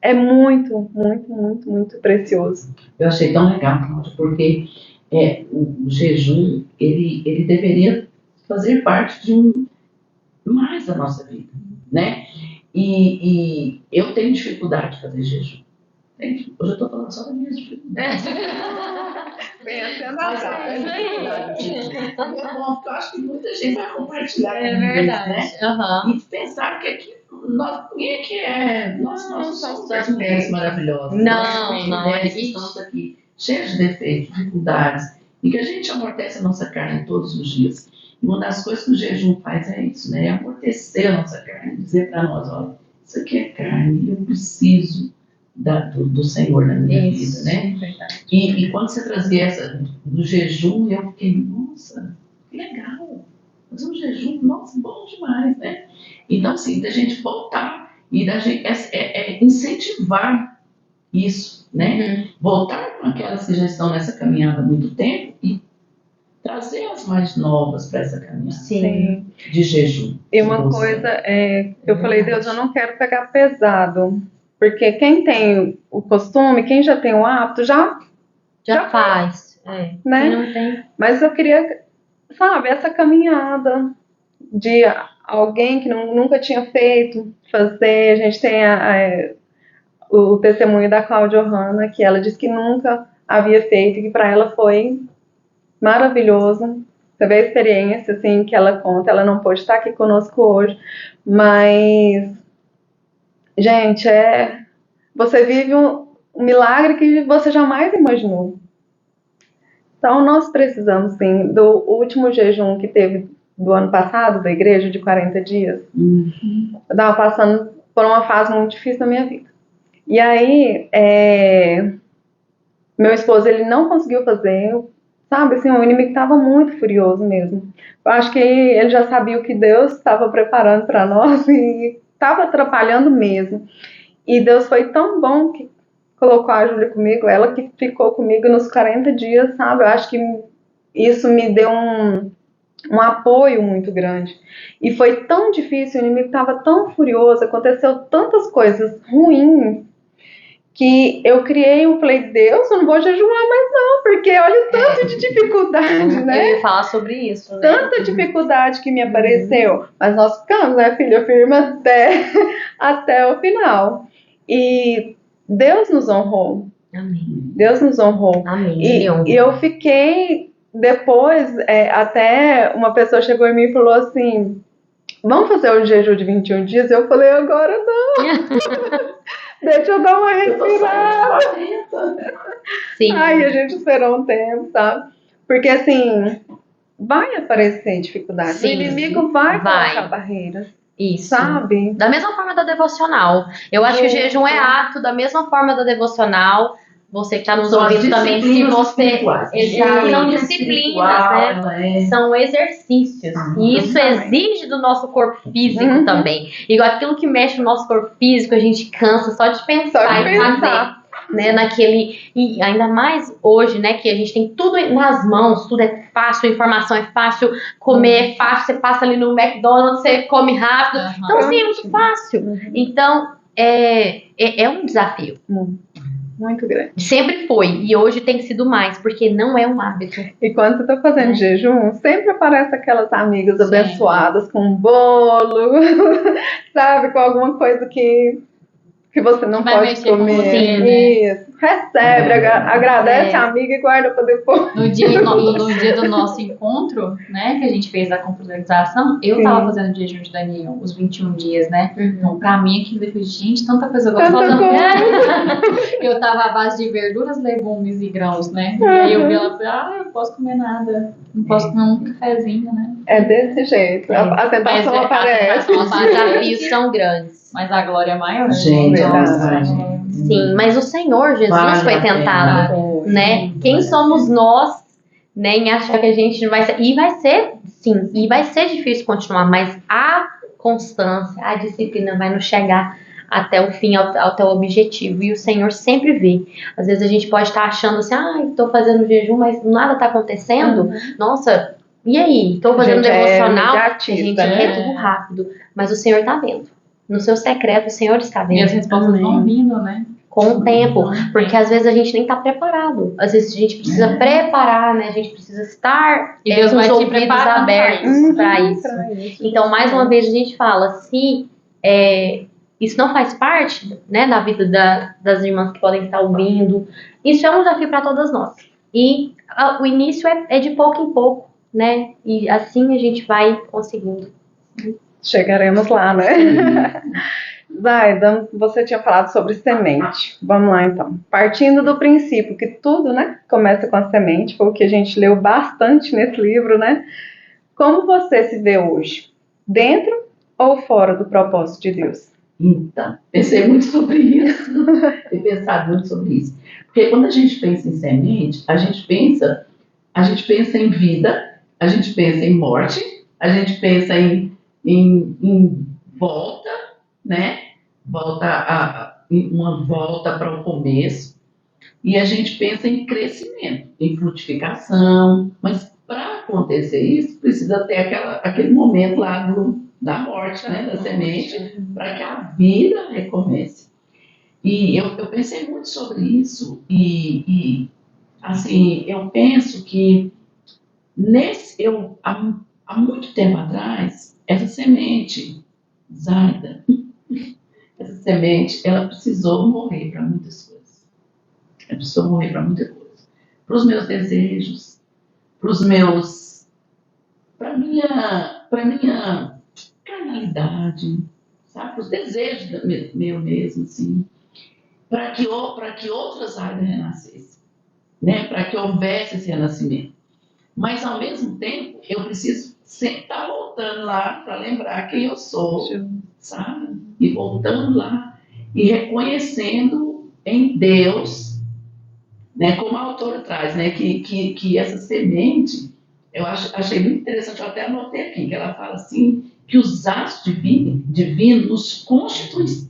é muito, muito, muito, muito precioso. Eu achei tão legal, Cláudia, porque o jejum, ele deveria fazer parte de mais da nossa vida, né? E eu tenho dificuldade de fazer jejum. Hoje eu estou falando só da minha dificuldade. Mas eu acho que muita gente vai compartilhar É comigo verdade. isso, né? Aham. E pensar que aqui ninguém aqui nós somos as mulheres maravilhosas. Não. Nós estamos aqui cheios de defeitos, dificuldades, e que a gente amortece a nossa carne todos os dias. E uma das coisas que o jejum faz é isso, né? É amortecer a nossa carne, dizer para nós, olha, isso aqui é carne, eu preciso do Senhor na minha vida, né? Verdade. E quando você trazia essa do jejum, eu fiquei, nossa, que legal, fazer um jejum, nossa, bom demais, né? Então, assim, da gente voltar e da gente incentivar isso, né? Voltar com aquelas que já estão nessa caminhada há muito tempo e trazer as mais novas para essa caminhada Sim. de jejum. E uma coisa, eu falei, Deus, eu não quero pegar pesado, porque quem tem o costume, quem já tem o hábito, já faz. né? Quem não tem. Mas eu queria, sabe, essa caminhada de alguém que nunca tinha feito, fazer. A gente tem o testemunho da Cláudia Ohana, que ela disse que nunca havia feito, e que para ela foi maravilhoso. Você vê a experiência assim, que ela conta. Ela não pôde estar aqui conosco hoje, mas, gente, você vive um milagre que você jamais imaginou. Então, nós precisamos, sim, do último jejum que teve do ano passado, da igreja, de 40 dias. Eu estava passando por uma fase muito difícil na minha vida. E aí, meu esposo, ele não conseguiu fazer, sabe, assim, o inimigo estava muito furioso mesmo. Eu acho que ele já sabia o que Deus estava preparando para nós e estava atrapalhando mesmo. E Deus foi tão bom que colocou a Júlia comigo, ela que ficou comigo nos 40 dias, sabe? Eu acho que isso me deu um apoio muito grande. E foi tão difícil, o inimigo estava tão furioso, aconteceu tantas coisas ruins, que eu falei, Deus, eu não vou jejuar mais não, porque olha o tanto de dificuldade, Eu né? ia falar sobre isso, né? Tanta dificuldade que me apareceu, mas nós ficamos, né, filha, firme até o final. E Deus nos honrou. Amém. Deus nos honrou. Amém. E eu fiquei, depois, até uma pessoa chegou em mim e falou assim, vamos fazer o jejum de 21 dias? Eu falei, agora não. Deixa eu dar uma respirada. Sim. Aí a gente esperou um tempo, sabe? Porque assim, vai aparecer dificuldade. Sim, o inimigo vai vai. colocar barreiras, Isso. sabe? Da mesma forma da devocional. Eu acho que o jejum é ato da mesma forma da devocional. Você que está nos São as ouvindo também, se disciplinas você. espirituais. Exato, são Sim, disciplinas, né? São exercícios. E isso exige do nosso corpo físico também. Igual aquilo que mexe no nosso corpo físico, a gente cansa só de pensar e fazer. Né, e ainda mais hoje, né, que a gente tem tudo nas mãos, tudo é fácil, a informação é fácil, comer é fácil, você passa ali no McDonald's, você come rápido, então assim, é muito fácil. Então, é um desafio. Muito grande. Sempre foi, e hoje tem sido mais, porque não é um hábito. E quando você tá fazendo jejum, sempre aparece aquelas amigas abençoadas com um bolo, sabe, com alguma coisa que que você não Vai pode mexer com comer. você, né? Isso. Recebe, agradece a amiga e guarda para depois. No dia do nosso encontro, né, que a gente fez a computarização, eu Sim. tava fazendo o jejum de Daniel, os 21 dias, né? Então, pra mim, aquilo, eu falei, gente, tanta coisa gostosa. Eu tava à base de verduras, legumes e grãos, né? E aí eu vi ela e falei, eu não posso comer nada. Não posso comer um cafezinho, né? É desse jeito. A tentação Mas aparece. Os desafios são grandes. Mas a glória é maior. Gente, Verdade. Sim, mas o Senhor Jesus Vale foi a pena. tentado, né? Quem somos nós, né, em achar que a gente não vai ser... E vai ser, sim, e vai ser difícil continuar, mas a constância, a disciplina vai nos chegar até o fim, até o objetivo. E o Senhor sempre vê. Às vezes a gente pode estar achando assim, estou fazendo jejum, mas nada está acontecendo. Nossa, e aí? Estou fazendo devocional, a gente quer tudo rápido. Mas o Senhor está vendo. No seu secreto, o Senhor está vendo. E as respostas vão vindo, né? Com o tempo, porque às vezes a gente nem está preparado. Às vezes a gente precisa preparar, né? A gente precisa estar E Deus com vai os te ouvidos preparando abertos para isso. Pra isso. Então, mais uma vez a gente fala, se isso não faz parte, né, da vida das irmãs que podem estar ouvindo, isso é um desafio para todas nós. E o início é de pouco em pouco, né? E assim a gente vai conseguindo. Chegaremos lá, né? Zaida, você tinha falado sobre semente. Vamos lá, então. Partindo do princípio que tudo, né, começa com a semente, foi o que a gente leu bastante nesse livro, né? Como você se vê hoje? Dentro ou fora do propósito de Deus? Então, pensei muito sobre isso. Tenho pensado muito sobre isso. Porque quando a gente pensa em semente, a gente pensa em vida, a gente pensa em morte, a gente pensa em volta, né? Uma volta para o começo. E a gente pensa em crescimento, em frutificação. Mas para acontecer isso, precisa ter aquele momento lá da morte, né? Da semente, para que a vida recomece. E eu pensei muito sobre isso. E assim, eu penso que há muito tempo atrás, essa semente, Zaida, essa semente, ela precisou morrer para muitas coisas. Ela precisou morrer para muitas coisas. Para os meus desejos, para minha carnalidade, sabe? Para os desejos meu mesmo, assim. Para que outras áreas renascessem, né? Para que houvesse esse renascimento. Mas, ao mesmo tempo, eu preciso sempre estar voltando lá para lembrar quem eu sou, sabe? E voltando lá e reconhecendo em Deus, né? Como a autora traz, né? Que essa semente, achei muito interessante, eu até anotei aqui, que ela fala assim, que os atos divinos nos constituem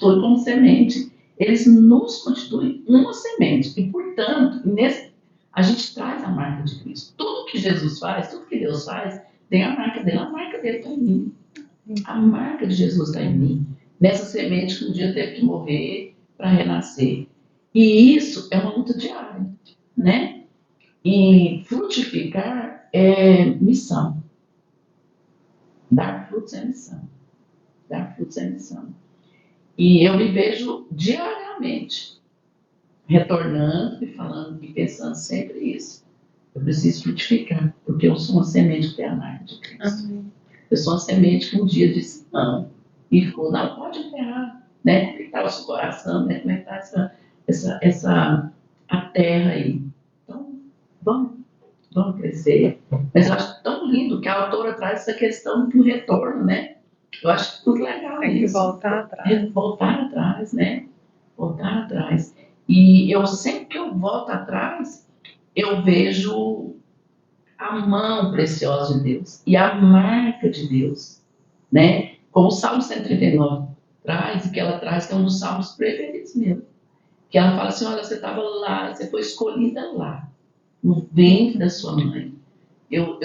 como semente. Eles nos constituem uma semente. E, portanto, a gente traz a marca de Cristo. Tudo que Jesus faz, tudo que Deus faz, tem a marca dele. A marca dele está em mim. A marca de Jesus está em mim. Nessa semente que um dia teve que morrer para renascer. E isso é uma luta diária, né? E frutificar é missão. Dar frutos é missão. Dar frutos é missão. E eu me vejo diariamente retornando e falando e pensando sempre isso. Eu preciso frutificar, porque eu sou uma semente que tem a marca de Cristo. Eu sou uma semente que um dia disse não. E ficou, não, pode enterrar. Né? Como é que está o seu coração? Né? Como é que está a terra aí? Então, vamos crescer. Mas eu acho tão lindo que a autora traz essa questão do retorno, né? Eu acho tudo legal. Tem que voltar atrás. Voltar atrás, né? Voltar atrás. E sempre que eu volto atrás, eu vejo a mão preciosa de Deus e a marca de Deus, né? Como o Salmo 139 traz, e que ela traz, que é um dos salmos preferidos mesmo. Que ela fala assim, olha, você estava lá, você foi escolhida lá, no ventre da sua mãe. Eu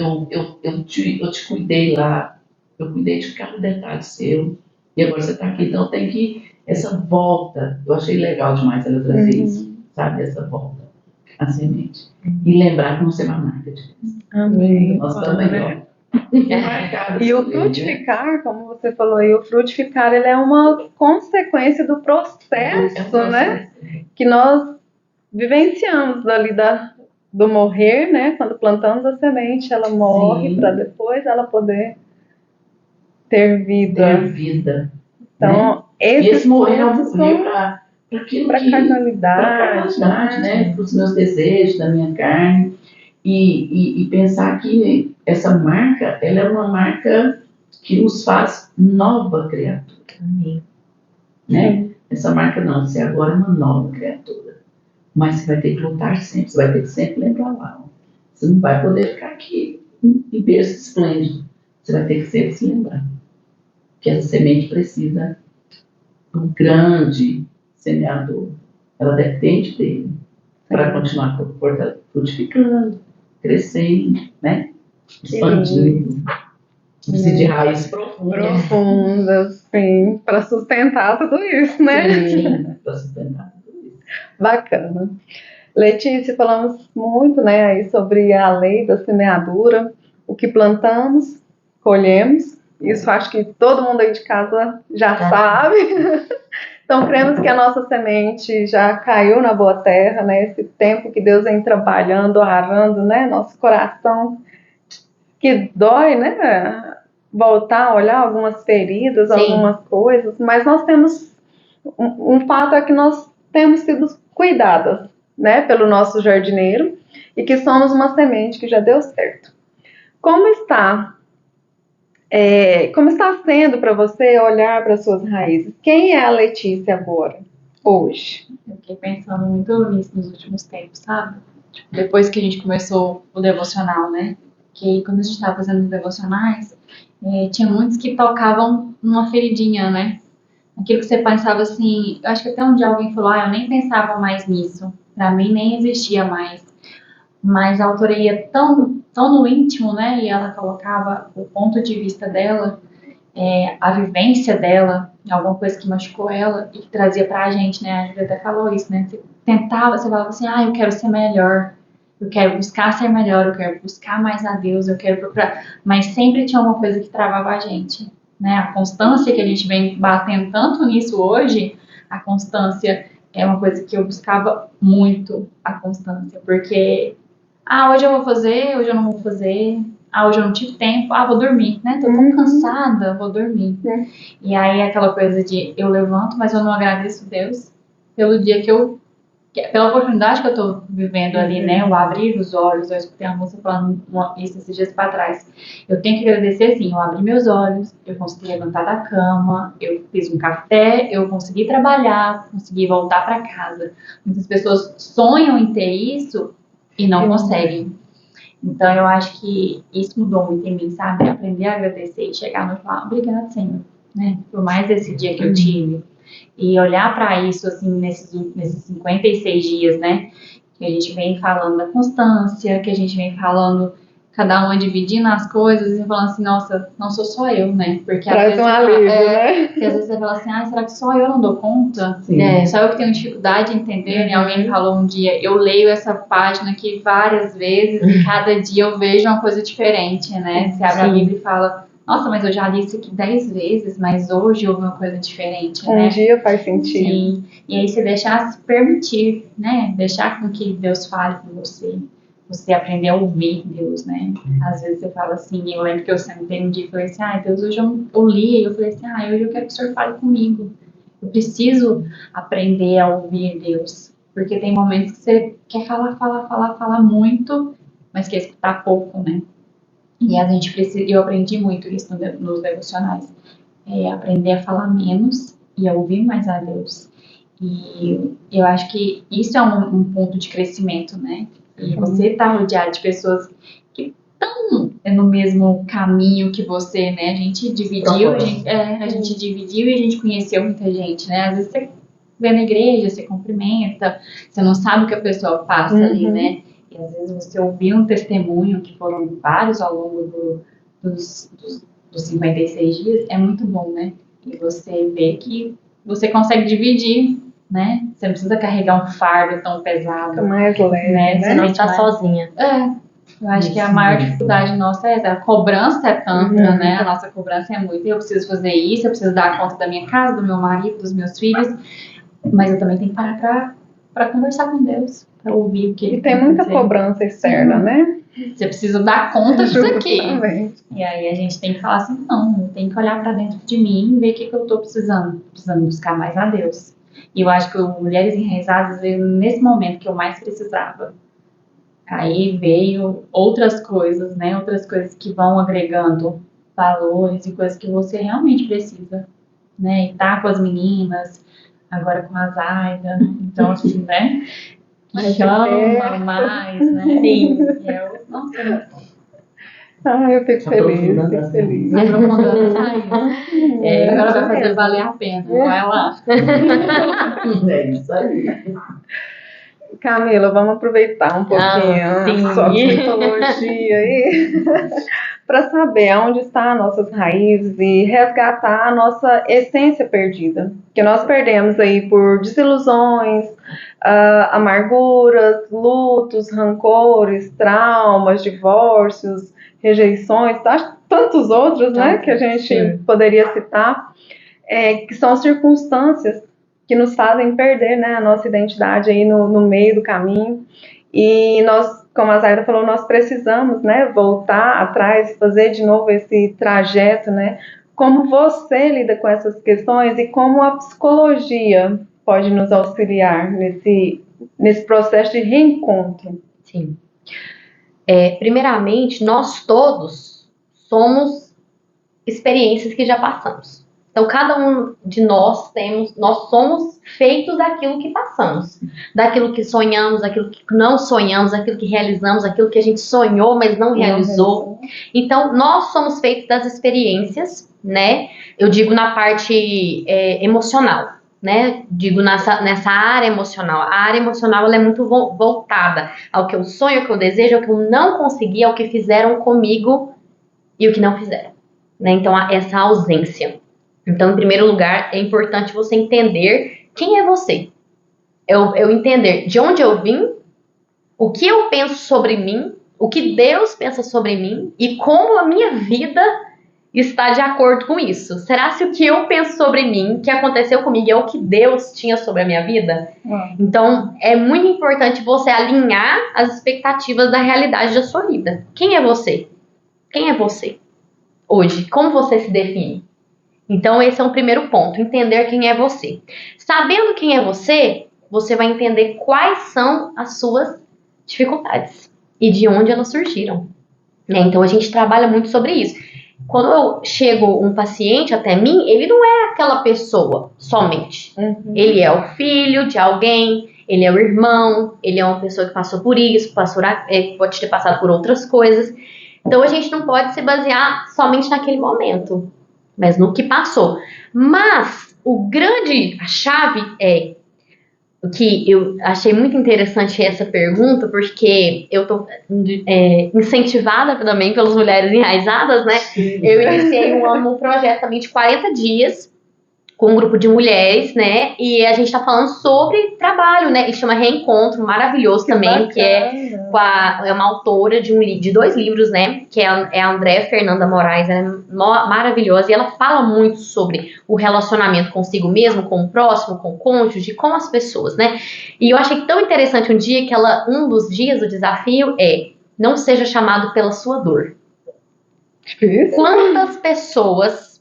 te cuidei lá, eu cuidei de cada detalhe seu, e agora você está aqui. Então tem que, essa volta, eu achei legal demais ela trazer isso, sabe, essa volta, a semente. E lembrar que não ser uma marca de Deus. Amém. Nós também, ó, Marcado E o também, né? frutificar, como você falou aí, o frutificar, ele é uma consequência do É um processo, né? processo. Que nós vivenciamos ali do morrer, né? Quando plantamos a semente, ela morre Sim. para depois ela poder ter vida. Ter vida, né? Então, E esses esse morrer é um frutos morrer são para aquilo para que. Para a carnalidade, carnalidade, né? né? Para os meus desejos, da minha carne. E pensar que essa marca, ela é uma marca que nos faz nova criatura, Amém. né? Essa marca não, você agora é uma nova criatura. Mas você vai ter que lutar sempre, você vai ter que sempre lembrar lá. Ó. Você não vai poder ficar aqui em berço esplêndido. Você vai ter que sempre se lembrar que essa semente precisa de um grande semeador. Ela depende dele para continuar frutificando, crescendo, né? Expandindo. Precisa de raízes profundas. Profundas, sim, para sustentar tudo isso, né? Sim, para sustentar tudo isso. Bacana. Letícia, falamos muito, né, aí sobre a lei da semeadura, o que plantamos, colhemos. Isso acho que todo mundo aí de casa já sabe. Então, cremos que a nossa semente já caiu na boa terra, né? Esse tempo que Deus vem trabalhando, arando, né? Nosso coração, que dói, né? Voltar a olhar algumas feridas, Sim. algumas coisas, mas nós temos, um fato é que nós temos sido cuidadas, né? Pelo nosso jardineiro e que somos uma semente que já deu certo. Como está sendo para você olhar para suas raízes? Quem é a Letícia agora, hoje? Eu fiquei pensando muito nisso nos últimos tempos, sabe? Tipo, depois que a gente começou o devocional, né? Que quando a gente estava fazendo os devocionais, tinha muitos que tocavam numa feridinha, né? Aquilo que você pensava assim, eu acho que até um dia alguém falou, eu nem pensava mais nisso. Pra mim nem existia mais. Mas a autora ia tão no íntimo, né? E ela colocava o ponto de vista dela, a vivência dela, alguma coisa que machucou ela e que trazia pra gente, né? A Júlia até falou isso, né? Você falava assim, eu quero ser melhor, eu quero buscar ser melhor, eu quero buscar mais a Deus, eu quero procurar. Mas sempre tinha uma coisa que travava a gente, né? A constância que a gente vem batendo tanto nisso hoje, a constância é uma coisa que eu buscava muito, a constância, porque hoje eu vou fazer, hoje eu não vou fazer. Hoje eu não tive tempo. Vou dormir, né? Tô tão cansada, vou dormir. E aí aquela coisa de eu levanto, mas eu não agradeço Deus pelo dia pela oportunidade que eu tô vivendo ali, né? Eu abrir os olhos, eu escutei a moça falando isso esses dias pra trás. Eu tenho que agradecer, sim, eu abri meus olhos, eu consegui levantar da cama, eu fiz um café, eu consegui trabalhar, consegui voltar pra casa. Muitas pessoas sonham em ter isso e não conseguem. Então, eu acho que isso mudou muito em mim, sabe? Aprender a agradecer e chegar no falar, obrigada, Senhor, né? Por mais esse dia que eu tive. E olhar para isso, assim, nesses 56 dias, né? Que a gente vem falando da constância, que a gente vem falando, cada uma dividindo as coisas e falando assim, nossa, não sou só eu, né? Porque às vezes, né? Porque às vezes você fala assim, será que só eu não dou conta? Sim. Só eu que tenho dificuldade de entender, né? Alguém falou um dia, eu leio essa página aqui várias vezes e cada dia eu vejo uma coisa diferente, né? Você abre a Bíblia e fala, nossa, mas eu já li isso aqui 10 vezes, mas hoje houve uma coisa diferente, né? Um dia faz sentido. Sim. E aí você deixar se permitir, né? Deixar com que Deus fale com você. Você aprender a ouvir Deus, né? Às vezes você fala assim, eu lembro que eu sentei um dia e falei assim, Deus, hoje eu li, e eu falei assim, hoje eu quero que o Senhor fale comigo. Eu preciso aprender a ouvir Deus. Porque tem momentos que você quer falar muito, mas quer escutar pouco, né? E a gente precisa, eu aprendi muito isso nos devocionais. Aprender a falar menos e a ouvir mais a Deus. E eu acho que isso é um ponto de crescimento, né? E você tá rodeado de pessoas que estão no mesmo caminho que você, né? A gente dividiu, a gente dividiu e a gente conheceu muita gente, né? Às vezes você vê na igreja, você cumprimenta, você não sabe o que a pessoa passa ali, né? E às vezes você ouviu um testemunho, que foram vários ao longo dos 56 dias, é muito bom, né? E você vê que você consegue dividir, né? Você não precisa carregar um fardo tão pesado. Fica mais leve, né? Você não está sozinha. Eu acho que a maior dificuldade nossa é essa. A cobrança é tanta, né? A nossa cobrança é muito. Eu preciso fazer isso, eu preciso dar conta da minha casa, do meu marido, dos meus filhos. Mas eu também tenho que parar para conversar com Deus, para ouvir o que ele E tem muita cobrança externa, né? Você precisa dar conta disso aqui. Justamente. E aí a gente tem que falar assim, não, eu tenho que olhar para dentro de mim e ver o que eu tô precisando. Precisando buscar mais a Deus. E eu acho que o Mulheres Enraizadas veio nesse momento que eu mais precisava. Aí veio outras coisas, né? Outras coisas que vão agregando valores e coisas que você realmente precisa, né? E tá com as meninas, agora com a Zaida. Então, assim, né? Chama mais, né? Sim. E eu, nossa, Eu fico feliz, fico feliz. aprofundando saiu. Agora vai fazer valer a pena. Vai lá. É isso aí. Camila, vamos aproveitar um pouquinho sim. a sua mitologia aí para saber onde estão as nossas raízes e resgatar a nossa essência perdida, que nós perdemos aí por desilusões, amarguras, lutos, rancores, traumas, divórcios, rejeições, tantos outros, né, que a gente poderia citar, que são circunstâncias que nos fazem perder, né, a nossa identidade aí no meio do caminho. E nós, como a Zaida falou, nós precisamos, né, voltar atrás, fazer de novo esse trajeto, né? Como você lida com essas questões e como a psicologia pode nos auxiliar nesse processo de reencontro? Sim. Primeiramente, nós todos somos experiências que já passamos. Então, cada um de nós somos feitos daquilo que passamos, daquilo que sonhamos, daquilo que não sonhamos, daquilo que realizamos, daquilo que a gente sonhou, mas não realizou. Então, nós somos feitos das experiências, né? Eu digo na parte emocional, né? Digo nessa área emocional. A área emocional ela é muito voltada ao que eu sonho, ao que eu desejo, ao que eu não consegui, ao que fizeram comigo e o que não fizeram, né? Então, essa ausência. Então, em primeiro lugar, é importante você entender quem é você. Eu entender de onde eu vim, o que eu penso sobre mim, o que Deus pensa sobre mim e como a minha vida está de acordo com isso. Será se o que eu penso sobre mim, o que aconteceu comigo, é o que Deus tinha sobre a minha vida? Então, é muito importante você alinhar as expectativas da realidade da sua vida. Quem é você? Quem é você hoje? Como você se define? Então, esse é um primeiro ponto, entender quem é você. Sabendo quem é você, você vai entender quais são as suas dificuldades e de onde elas surgiram. Então, a gente trabalha muito sobre isso. Quando chega um paciente até mim, ele não é aquela pessoa somente. Ele é o filho de alguém, ele é o irmão, ele é uma pessoa que passou por isso, pode ter passado por outras coisas. Então, a gente não pode se basear somente naquele momento, mas no que passou. Mas a chave é o que eu achei muito interessante essa pergunta, porque eu tô incentivada também pelas Mulheres Enraizadas, né? Eu iniciei um projeto também de 40 dias com um grupo de mulheres, né? E a gente tá falando sobre trabalho, né? E chama Reencontro, maravilhoso também, que é uma autora de 2 livros, né? Que é a Andréa Fernanda Moraes, ela é maravilhosa e ela fala muito sobre o relacionamento consigo mesmo, com o próximo, com o cônjuge, com as pessoas, né? E eu achei tão interessante um dia que um dos dias do desafio é: não seja chamado pela sua dor. Quantas pessoas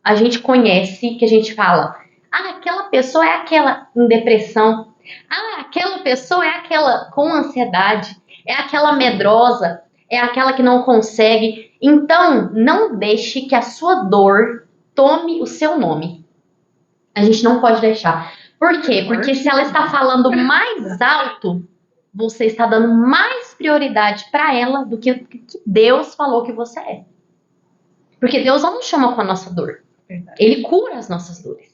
a gente conhece que a gente fala, aquela pessoa é aquela em depressão, aquela pessoa é aquela com ansiedade, é aquela medrosa, é aquela que não consegue. Então, não deixe que a sua dor tome o seu nome. A gente não pode deixar. Por quê? Porque se ela está falando mais alto, você está dando mais prioridade para ela do que Deus falou que você é. Porque Deus não nos chama com a nossa dor. Ele cura as nossas dores.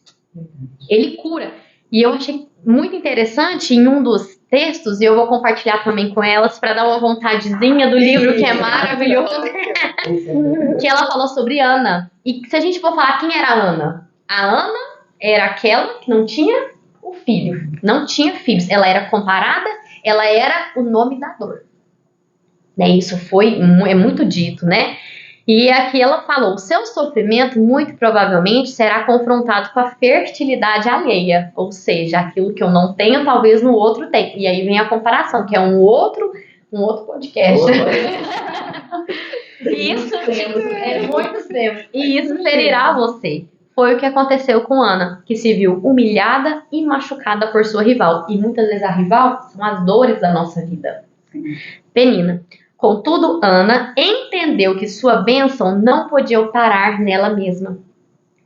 Ele cura. E eu achei muito interessante em um dos textos, e eu vou compartilhar também com elas para dar uma vontadezinha do livro, que é maravilhoso, que ela falou sobre Ana. E se a gente for falar quem era a Ana era aquela que não tinha o filho, não tinha filhos. Ela era comparada, ela era o nome da dor. né? Isso é muito dito, né? E aqui ela falou: o seu sofrimento muito provavelmente será confrontado com a fertilidade alheia, ou seja, aquilo que eu não tenho, talvez no outro tem. E aí vem a comparação, que é um outro podcast. E isso muitos tempos. E isso ferirá você. Foi o que aconteceu com Ana, que se viu humilhada e machucada por sua rival. E muitas vezes a rival são as dores da nossa vida. Penina. Contudo, Ana entendeu que sua bênção não podia parar nela mesma.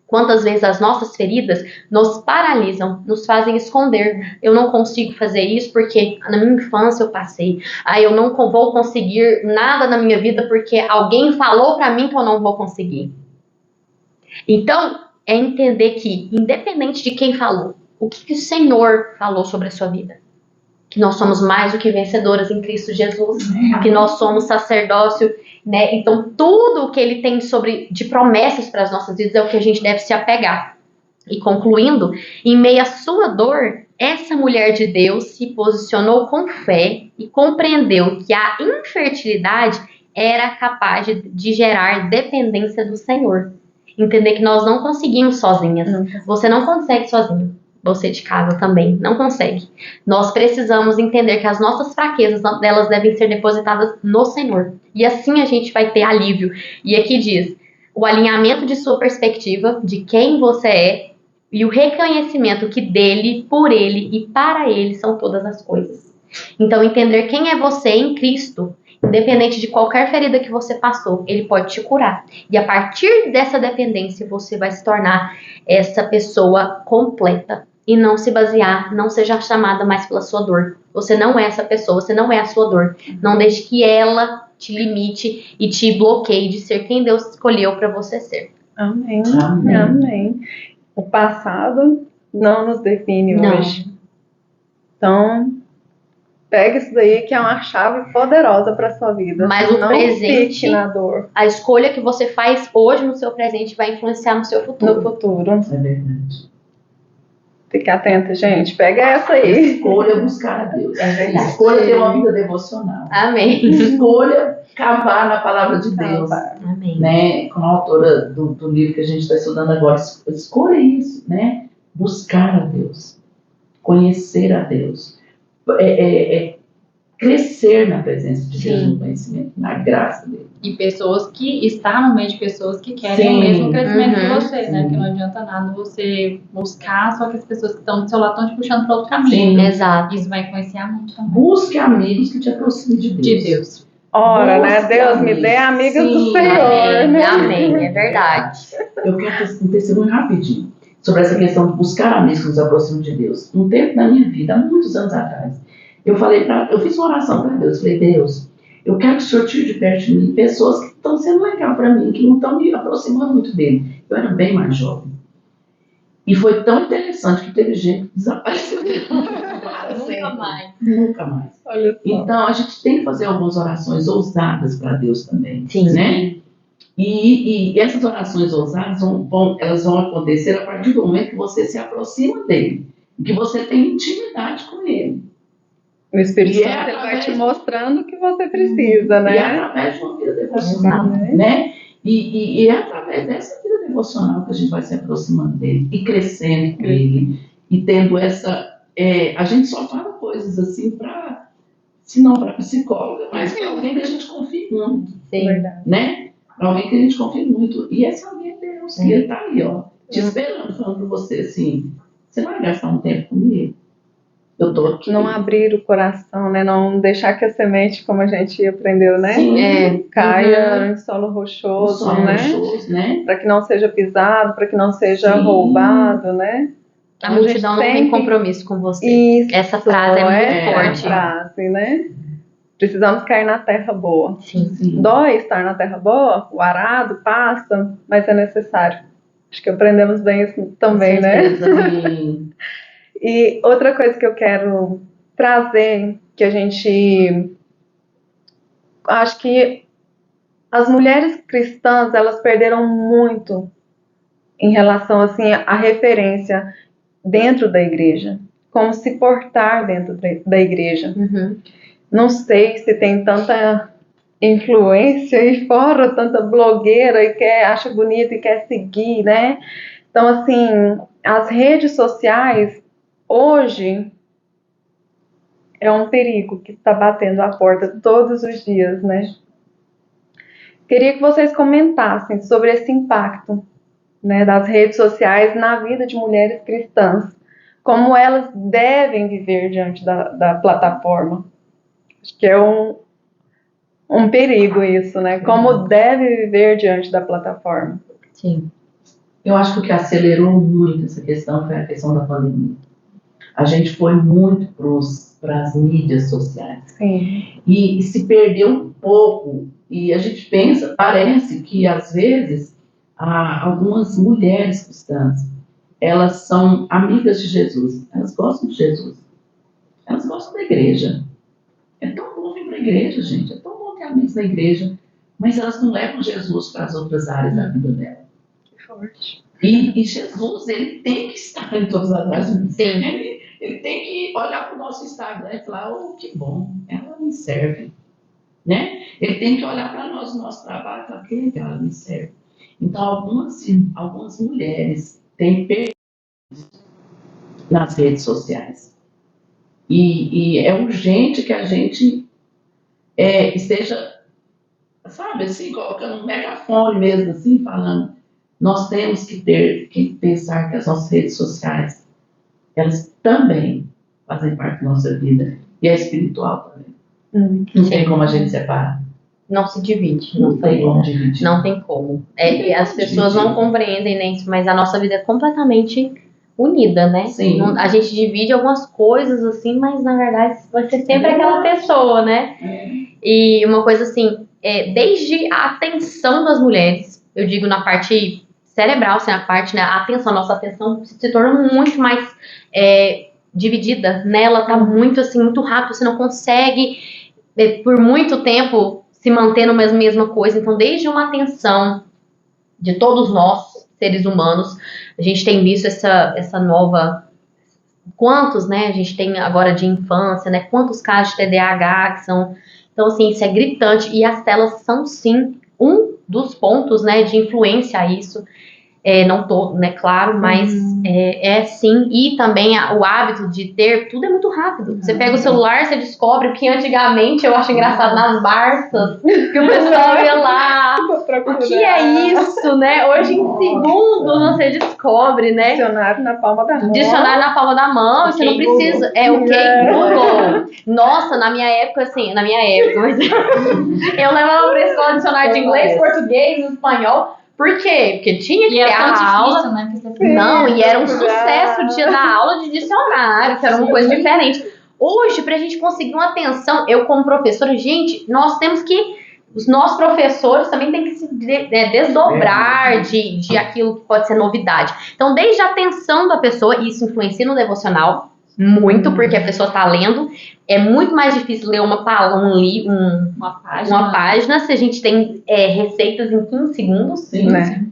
Quantas vezes as nossas feridas nos paralisam, nos fazem esconder. Eu não consigo fazer isso porque na minha infância eu passei. Eu não vou conseguir nada na minha vida porque alguém falou pra mim que eu não vou conseguir. Então, é entender que, independente de quem falou, o que o Senhor falou sobre a sua vida, que nós somos mais do que vencedoras em Cristo Jesus, que nós somos sacerdócio, né? Então, tudo o que ele tem de promessas para as nossas vidas é o que a gente deve se apegar. E concluindo, em meio à sua dor, essa mulher de Deus se posicionou com fé e compreendeu que a infertilidade era capaz de gerar dependência do Senhor. Entender que nós não conseguimos sozinhas. Você não consegue sozinho. Você de casa também não consegue. Nós precisamos entender que as nossas fraquezas, elas devem ser depositadas no Senhor. E assim a gente vai ter alívio. E aqui diz, o alinhamento de sua perspectiva, de quem você é, e o reconhecimento que dele, por ele e para ele são todas as coisas. Então entender quem é você em Cristo, independente de qualquer ferida que você passou, ele pode te curar. E a partir dessa dependência, você vai se tornar essa pessoa completa. E não se basear, não seja chamada mais pela sua dor. Você não é essa pessoa, você não é a sua dor. Não deixe que ela te limite e te bloqueie de ser quem Deus escolheu para você ser. Amém. Amém. Amém. O passado não nos define hoje. Então, pega isso daí que é uma chave poderosa para sua vida. Mas o não presente, fique na dor. A escolha que você faz hoje no seu presente vai influenciar no seu futuro. No futuro. É verdade. Fique atenta, gente. Pega essa aí. Escolha buscar a Deus. É verdade. Escolha ter uma vida devocional. Amém. Escolha cavar na palavra de Deus. Amém. Né? Como a autora do livro que a gente está estudando agora, escolha isso, né? Buscar a Deus. Conhecer a Deus. Crescer na presença de Deus, no conhecimento, na graça dele. E pessoas que estão no meio de pessoas que querem o mesmo crescimento que você, né? Porque não adianta nada você buscar, só que as pessoas que estão do seu lado estão te puxando para outro caminho. Sim, exato. Isso vai influenciar muito também. Busque amigos que te aproximem de Deus. De Deus. Ora, né? Deus me dê amigas do Senhor, Amém, né? amém, é verdade. Eu quero ter um testemunho rapidinho sobre essa questão de buscar amigos que nos aproximam de Deus. Um tempo da minha vida, há muitos anos atrás, eu fiz uma oração para Deus. Falei, Deus, eu quero que o Senhor tire de perto de mim pessoas que estão sendo legal para mim, que não estão me aproximando muito dele. Eu era bem mais jovem. E foi tão interessante que teve gente que desapareceu. Nunca mais. Nunca mais. Olha só. Então, a gente tem que fazer algumas orações ousadas para Deus também. Sim. Né? E essas orações ousadas elas vão acontecer a partir do momento que você se aproxima dele. Que você tem intimidade com ele. O Espírito E Santo ele vai te mostrando o que você precisa, né? E é através de uma vida devocional, né? E é através dessa vida devocional que a gente vai se aproximando dele e crescendo com ele e tendo essa... a gente só fala coisas assim se não para psicóloga, mas para alguém que a gente confia muito. Sim. Verdade. Né? Para alguém que a gente confia muito. E esse alguém é Deus, que ele está aí, ó, te esperando, falando para você assim, você vai gastar um tempo comigo? Eu tô aqui. Não abrir o coração, né? Não deixar que a semente, como a gente aprendeu, né? Sim. Caia em solo rochoso, né? Para que não seja pisado, para que não seja roubado, né? A multidão não tem compromisso com você. Isso, essa frase é muito forte. Frase, né? Precisamos cair na terra boa. Sim. Dói estar na terra boa, o arado passa, mas é necessário. Acho que aprendemos bem isso também, né? Sim. E outra coisa que eu quero trazer, que a gente... Acho que as mulheres cristãs, elas perderam muito em relação, assim, à referência dentro da igreja. Como se portar dentro da igreja. Uhum. Não sei se tem tanta influência e fora tanta blogueira e acha bonito e quer seguir, né? Então, assim, as redes sociais hoje é um perigo que está batendo a porta todos os dias, né? Queria que vocês comentassem sobre esse impacto, né, das redes sociais na vida de mulheres cristãs, como elas devem viver diante da plataforma. Acho que é um perigo isso, né? Como deve viver diante da plataforma. Sim. Eu acho que o que acelerou muito essa questão foi a questão da pandemia. A gente foi muito para as mídias sociais. Sim. E se perdeu um pouco. E a gente pensa, parece que às vezes algumas mulheres cristãs, elas são amigas de Jesus, elas gostam de Jesus, elas gostam da igreja. É tão bom vir para a igreja, gente, é tão bom ter amigos na igreja, mas elas não levam Jesus para as outras áreas da vida dela. Que forte. E Jesus, ele tem que estar em todas as áreas. Sim. Ele tem que olhar para o nosso Instagram e falar, oh, que bom, ela me serve. Né? Ele tem que olhar para nós, o nosso trabalho, para que ela me serve. Então, algumas mulheres têm perdido nas redes sociais. E é urgente que a gente esteja, sabe, assim, colocando um megafone mesmo, assim, falando. Nós temos que pensar que as nossas redes sociais, elas também fazem parte da nossa vida. E a espiritual também. Não tem como a gente separar. Não se divide. Não tem como dividir. Não tem como. As pessoas não compreendem nem isso, mas a nossa vida é completamente unida, né? Sim. A gente divide algumas coisas assim, mas na verdade vai ser sempre aquela pessoa, né? E uma coisa assim, desde a atenção das mulheres, eu digo na parte cerebral, assim, a parte, né, a nossa atenção se torna muito mais dividida, né? Ela tá muito assim, muito rápido, você não consegue por muito tempo se manter na mesma coisa. Então, desde uma atenção de todos nós, seres humanos, a gente tem visto essa nova... Quantos, né, a gente tem agora de infância, né? Quantos casos de TDAH que são... Então, assim, isso é gritante. E as telas são, sim, um dos pontos, né, de influência a isso. Não tô, né, claro, mas sim. E também o hábito de ter, tudo é muito rápido. Você pega o celular, você descobre que antigamente, eu acho engraçado, nas Barças, que o pessoal ia lá, o que é isso, né? Hoje em segundos você descobre, né? Dicionário na palma da mão. Dicionário na palma da mão, você não precisa. Google. Nossa, na minha época, mas eu levava pra escola dicionário de inglês, português, espanhol. Por quê? Porque tinha que ter a aula. Difícil, né? Não, e era um sucesso o dia da aula de dicionário, que era uma coisa diferente. Hoje, pra gente conseguir uma atenção, eu como professora, gente, nós temos que... Os nossos professores também têm que se desdobrar de aquilo que pode ser novidade. Então, desde a atenção da pessoa, isso influencia no devocional muito, porque a pessoa está lendo. É muito mais difícil ler uma página se a gente tem receitas em 15 segundos. Sim,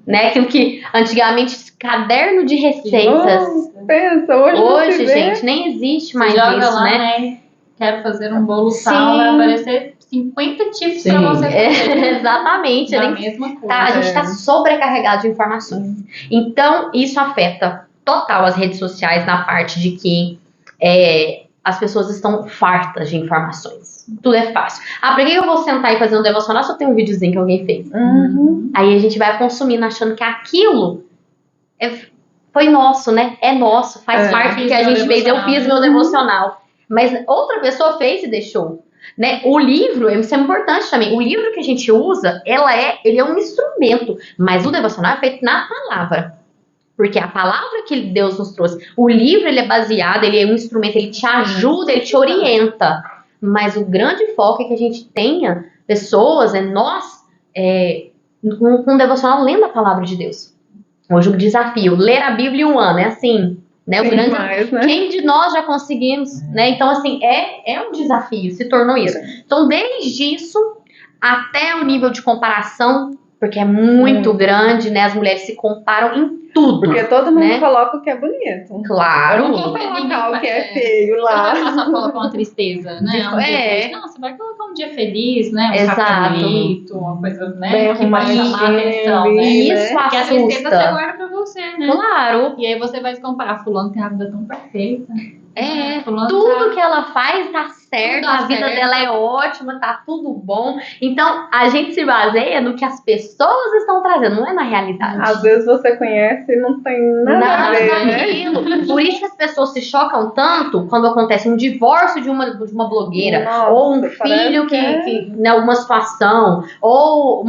né? Aquilo que antigamente, caderno de receitas. Pensa, hoje gente, nem existe mais joga isso, lá, né? Quero fazer um bolo tal, vai aparecer 50 tipos para você fazer. Exatamente. A mesma coisa. A gente está sobrecarregado de informações. Então, isso afeta total as redes sociais na parte de que as pessoas estão fartas de informações. Tudo é fácil. Pra que eu vou sentar e fazer um devocional se eu tenho um videozinho que alguém fez? Aí a gente vai consumindo achando que aquilo foi nosso, né? É nosso, faz parte do que a gente fez. Eu fiz meu devocional. Mas outra pessoa fez e deixou. Né? O livro, isso é importante também. O livro que a gente usa, ele é um instrumento. Mas o devocional é feito na palavra. Porque a palavra que Deus nos trouxe, o livro ele é baseado, ele é um instrumento, ele te ajuda, ele te orienta. Mas o grande foco é que a gente tenha pessoas, nós, com um devocional lendo a palavra de Deus. Hoje o desafio, ler a Bíblia em um ano, é assim, né? O grande, mais, né? Quem de nós já conseguimos, né? Então, assim, é um desafio, se tornou isso. Então, desde isso até o nível de comparação porque é muito grande, né? As mulheres se comparam em tudo. Porque todo mundo né? coloca o que é bonito. Claro. Não vou colocar o que é feio Você lá. não vai só colocar uma tristeza, né? Um dia triste. Não, você vai colocar um dia feliz, né? Um Exato. café bonito, uma coisa, né? Bem que vai chamar a atenção, né? arrumadinho, Isso Porque a tristeza você assusta. guarda pra você, né? Claro. E aí você vai se comparar, fulano tem a vida tão perfeita. É, Fulano tudo tá- que ela faz tá certo, Tudo dá a vida certo. dela é ótima, tá tudo bom. Então, a gente se baseia no que as pessoas estão trazendo, não é na realidade. Às vezes você conhece e não tem nada a ver, né? daquilo. Por isso que as pessoas se chocam tanto quando acontece um divórcio de uma blogueira, Nossa, ou um parece filho que é. que em alguma situação, ou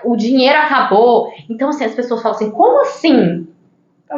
o dinheiro acabou. Então, assim, as pessoas falam assim, como assim?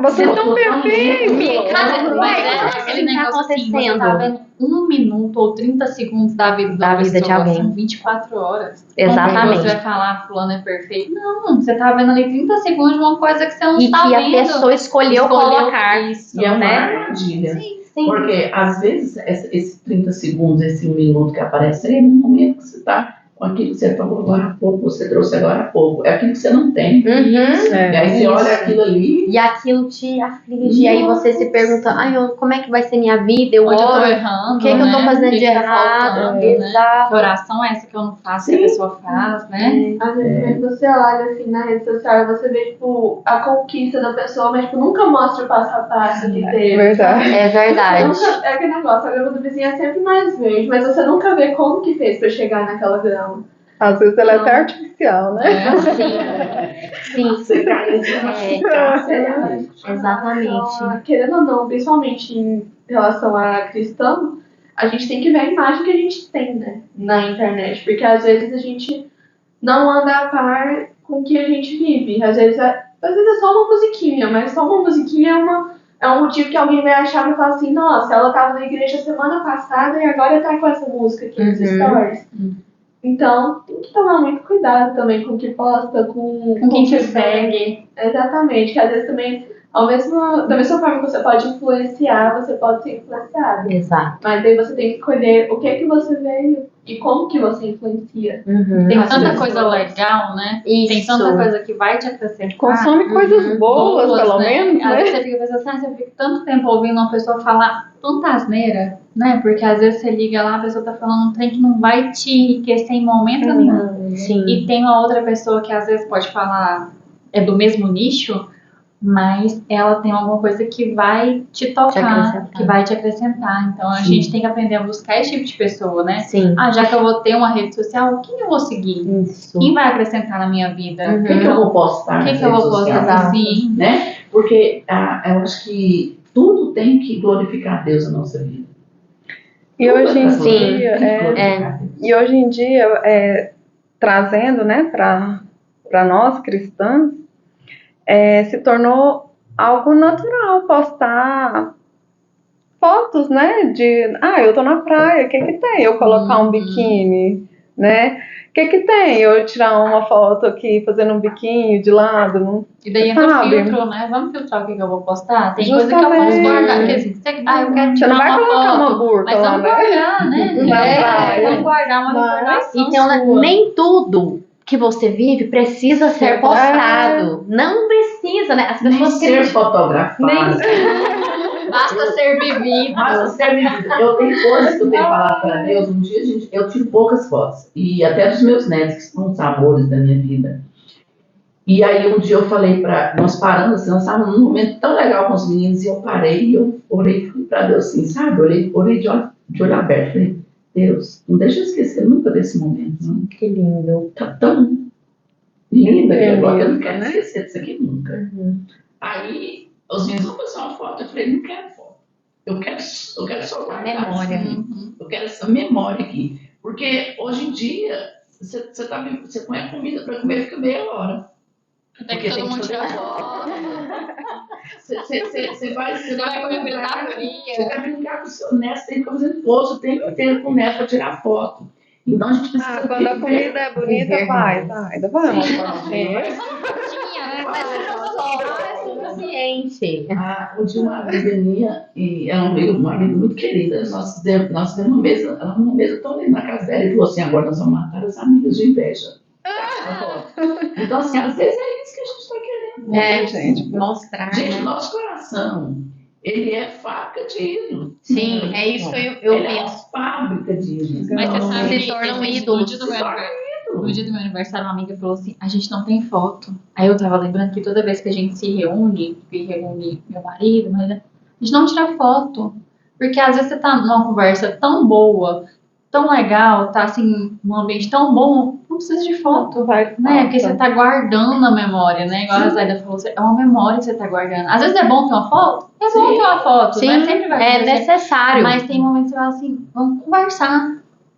Você é tão Não, perfeito. Mas Como é assim aquele tá negócio assim, você acontecendo? tá vendo 1 minuto ou 30 segundos da vida Da vida de pessoa, alguém. são 24 horas. Exatamente. Você vai falar, fulano é perfeito. Não, você tá vendo ali 30 segundos de uma coisa que você não E tá que a vendo. pessoa escolheu colocar. isso, E é uma né? armadilha. Sim. Porque, às vezes, esses 30 segundos, esse 1 minuto que aparece aí, é no momento que você está com aquilo que você falou agora há pouco, você trouxe agora há pouco. É aquilo que você não tem. Uhum. E aí você Isso. olha aquilo ali. E aquilo te aflige, e aí você se pergunta, ai, como é que vai ser minha vida? Eu Onde eu tô oro, errando, o que, que eu tô né? fazendo O que de que tá errado? faltando, né? Exato. Que oração é essa que eu não faço, que a Sim. pessoa faz, né? Às vezes quando você olha assim na rede social, você vê tipo a conquista da pessoa, mas tipo, nunca mostra o passo a passo que teve. Verdade. É verdade. Nunca, é aquele negócio, a grama do vizinho é sempre mais verde, mas você nunca vê como que fez pra chegar naquela grama. Às vezes ela é até artificial, né? Sim, Você cai em cima exatamente. Então, querendo ou não, principalmente em relação a cristão, a gente tem que ver a imagem que a gente tem, né, na internet, porque às vezes a gente não anda a par com o que a gente vive. Às vezes é só uma musiquinha, mas só uma musiquinha é um motivo que alguém vai achar e falar assim, nossa, ela estava na igreja semana passada e agora tá com essa música aqui nos stories. Então, tem que tomar muito cuidado também com o que posta, com quem o te que segue. Exatamente, que às vezes também, da mesma forma que você pode influenciar, você pode ser influenciado. Exato. Mas aí você tem que escolher o que é que você veio e como que você influencia. Uhum. Tem Às tanta vezes. coisa legal, né? Isso. Tem tanta coisa que vai te acrescentar. Consome coisas boas, pelo menos, Às né? vezes você fica pensando assim, você fica tanto tempo ouvindo uma pessoa falar tanta asneira, né? Porque às vezes você liga lá, a pessoa tá falando um trem que não vai te enriquecer em momento nenhum. Sim. E tem uma outra pessoa que às vezes pode falar, é do mesmo nicho, mas ela tem alguma coisa que vai te tocar, acrescentar. que vai te acrescentar. Então a Sim. gente tem que aprender a buscar esse tipo de pessoa, né? Sim. Ah, já que eu vou ter uma rede social, quem eu vou seguir? Isso. Quem vai acrescentar na minha vida? Uhum. O que eu vou postar O que, nas que eu vou redes sociais, postar? Sim. né? Porque eu acho que tudo tem que glorificar a Deus na nossa vida. E hoje em Sim, dia, Tem que glorificar a Deus. e hoje em dia, trazendo, né, para nós cristãos, se tornou algo natural postar fotos, né, eu tô na praia, o que que tem? Eu colocar um biquíni, né? O que que tem? Eu tirar uma foto aqui fazendo um biquinho de lado, não? E daí entra o Sabe? filtro, né? Vamos filtrar o que eu vou postar? Tem coisa que eu Justamente. posso guardar. Porque assim, eu quero Você tirar não vai uma colocar foto, uma burca mas lá, vamos né? guardar, né? Na praia. Vamos guardar uma Mas- recordação Então, sua. nem tudo que você vive precisa ser postado. Não precisa, né? As Nem pessoas ser criticam. fotografado. Basta ser vivido. Mas ser vivido. Eu tenho coisas que eu tenho falado para Deus. Um dia, gente, eu tiro poucas fotos. E até dos meus netos, que são os amores da minha vida. E aí um dia eu falei nós paramos assim, nós estávamos num momento tão legal com os meninos, e eu parei e eu orei para Deus assim, sabe? Orei de olho aberto. Falei, Deus, não deixa eu esquecer nunca desse momento. Não. Que lindo. Tá tão linda que agora eu não lindo, quero né? esquecer disso aqui nunca. Aí os meninos vão fazer uma foto. Eu falei, não quero foto. Eu quero só guardar Memória. assim. Eu quero essa memória aqui. Porque hoje em dia, você põe a comida para comer e fica meia hora. Até que todo mundo tira foto. Você vai comer comida brincar, da fria. você vai brincar com o seu neto, você tem que ficar fazendo força, tem que ter com o neto para tirar foto. Então a gente precisa Quando a viver. comida é bonita, vai, ainda vai uma fotinha. Tinha, né? Mas não é suficiente. Um dia uma amiga minha, e ela é uma amiga muito querida, nós fizemos uma mesa, ela uma mesa tão linda na casa dela, e falou assim, agora nós vamos matar as amigas de inveja. Então, assim, às vezes é isso que a gente está querendo. Né, gente? Mostrar. Gente, Né? nosso coração, ele é fábrica de ídolos. Sim, é isso que eu Ele é uma penso. fábrica de ídolos. Mas você sabe, Se tornam gente, ídolos. No dia do meu aniversário, uma amiga falou assim, a gente não tem foto. Aí eu tava lembrando que toda vez que a gente se reúne, que reúne meu marido, mas a gente não tira foto. Porque às vezes você tá numa conversa tão boa, tão legal, tá assim, num ambiente tão bom, não precisa de foto. Né? Porque você tá guardando a memória, né? Igual a Zaida falou, é uma memória que você tá guardando. Às vezes é bom ter uma foto, é bom ter uma foto, Sim, né? Sempre vai é acontecer. necessário. Mas tem momentos que você fala assim, vamos conversar.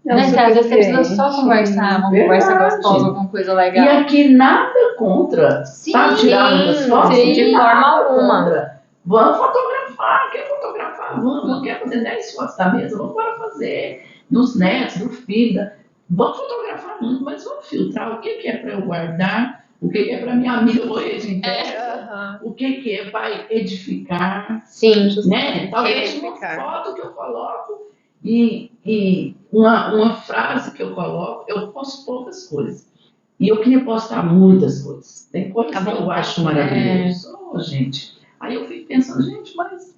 É o Né? Que às vezes você precisa só suficiente. conversar, uma conversa Verdade. gostosa, alguma coisa E legal. aqui nada contra, Sim, sabe, tirar muitas fotos? sim, de Nada forma alguma. contra. Vamos fotografar, quer fotografar? Vamos, quer fazer 10 fotos da mesa? Vamos embora fazer. Dos netos, do filho. Vamos fotografar muito, mas vamos filtrar o que é para eu guardar, o que é para minha amiga morrer de inveja, o que é vai edificar, Sim. né? Talvez uma foto que eu coloco e uma frase que eu coloco, eu posto poucas coisas. E eu queria postar muitas coisas. Tem coisas que eu acho maravilhosas. Oh, gente. Aí eu fico pensando, gente, mas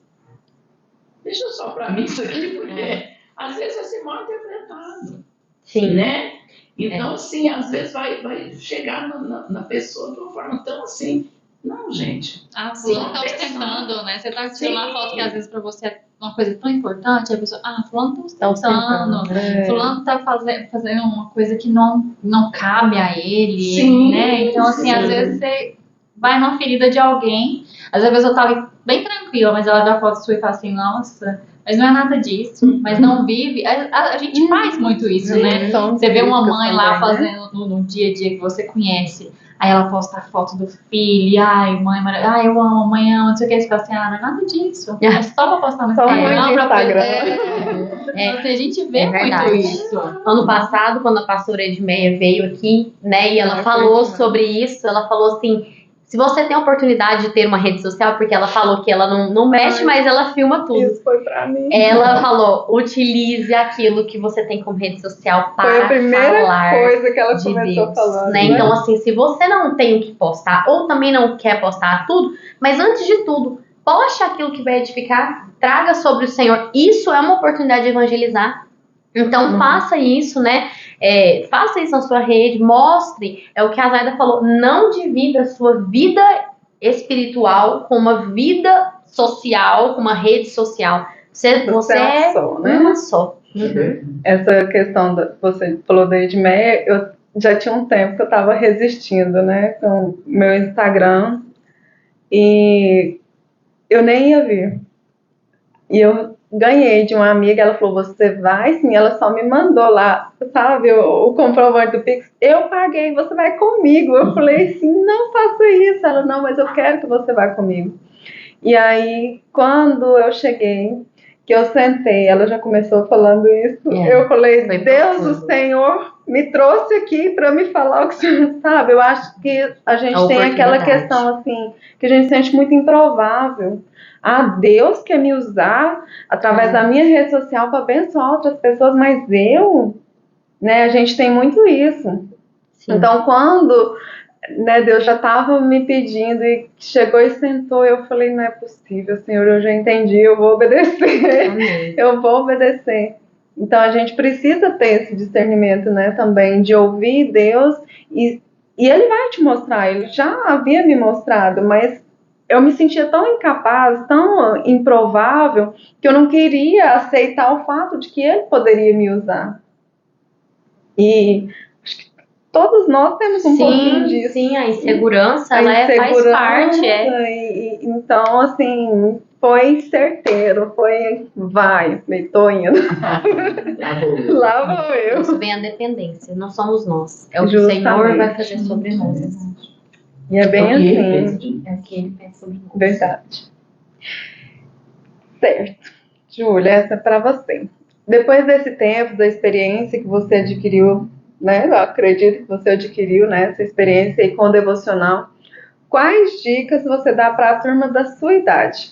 deixa só para mim isso aqui, porque às vezes vai ser mal interpretado. Sim. Né? Então, assim, às vezes vai chegar na pessoa de uma forma tão assim. Não, gente. Ah, fulano tá ostentando, né? Você tá tirando uma foto que às vezes pra você é uma coisa tão importante, a pessoa, fulano tá ostentando. Fulano tá fazendo uma coisa que não cabe a ele, Sim, né? Então, assim, às vezes você vai numa ferida de alguém, às vezes a pessoa tá bem tranquila, mas ela dá foto sua e fala assim, nossa, mas não é nada disso, mas não vive. A gente faz muito isso, né? Você vê uma mãe lá fazendo no dia a dia que você conhece, aí ela posta a foto do filho, ai, mãe, eu amo, mãe, amo, não sei o que, você fala assim, não é nada disso, é só pra postar no Só Instagram. mãe de Instagram. A gente vê muito verdade. isso. Ano passado, quando a pastora Edmeia veio aqui, né, e ela falou sobre isso, ela falou assim, se você tem a oportunidade de ter uma rede social, porque ela falou que ela não mexe, mas ela filma tudo. Isso foi pra mim. Ela falou, utilize aquilo que você tem como rede social para Foi a primeira falar coisa que ela de começou Deus, falando. né? Então, assim, se você não tem o que postar, ou também não quer postar tudo, mas antes de tudo, poste aquilo que vai edificar, traga sobre o Senhor. Isso é uma oportunidade de evangelizar. Então, faça isso, né? Faça isso na sua rede, mostre, é o que a Zaida falou, não divida a sua vida espiritual com uma vida social, com uma rede social. Você é só, né? uma só. Essa questão, você falou da Edmeia, eu já tinha um tempo que eu estava resistindo, né, com o meu Instagram, e eu nem ia vir. E eu ganhei de uma amiga, ela falou, você vai? Sim, ela só me mandou lá, sabe, o comprovante do Pix. Eu paguei, você vai comigo. Eu falei assim, não faça isso. Ela, não, mas eu quero que você vá comigo. E aí, quando eu cheguei, que eu sentei, ela já começou falando isso, eu falei, Deus, o Senhor me trouxe aqui para me falar o que o Senhor sabe. Eu acho que a gente tem aquela questão assim, que a gente sente muito improvável. Deus quer me usar através da minha rede social para abençoar outras pessoas, mas eu, né, a gente tem muito isso. Sim. Então, quando, né, Deus já estava me pedindo e chegou e sentou, eu falei, não é possível, Senhor, eu já entendi, eu vou obedecer. Amém. Eu vou obedecer. Então, a gente precisa ter esse discernimento, né, também, de ouvir Deus e Ele vai te mostrar, Ele já havia me mostrado, mas eu me sentia tão incapaz, tão improvável, que eu não queria aceitar o fato de que Ele poderia me usar. E acho que todos nós temos um pouquinho disso. Sim, a insegurança, faz parte. Então, assim, foi certeiro, tô indo. Lá vou eu. Isso vem a dependência, não somos nós. É o que o Senhor vai fazer sobre nós. E é bem assim. É o que Ele pensa sobre nós. Verdade. Certo. Júlia, essa é para você. Depois desse tempo, da experiência que você adquiriu, né? Eu acredito que você adquiriu, né? Essa experiência aí com o devocional. Quais dicas você dá para a turma da sua idade?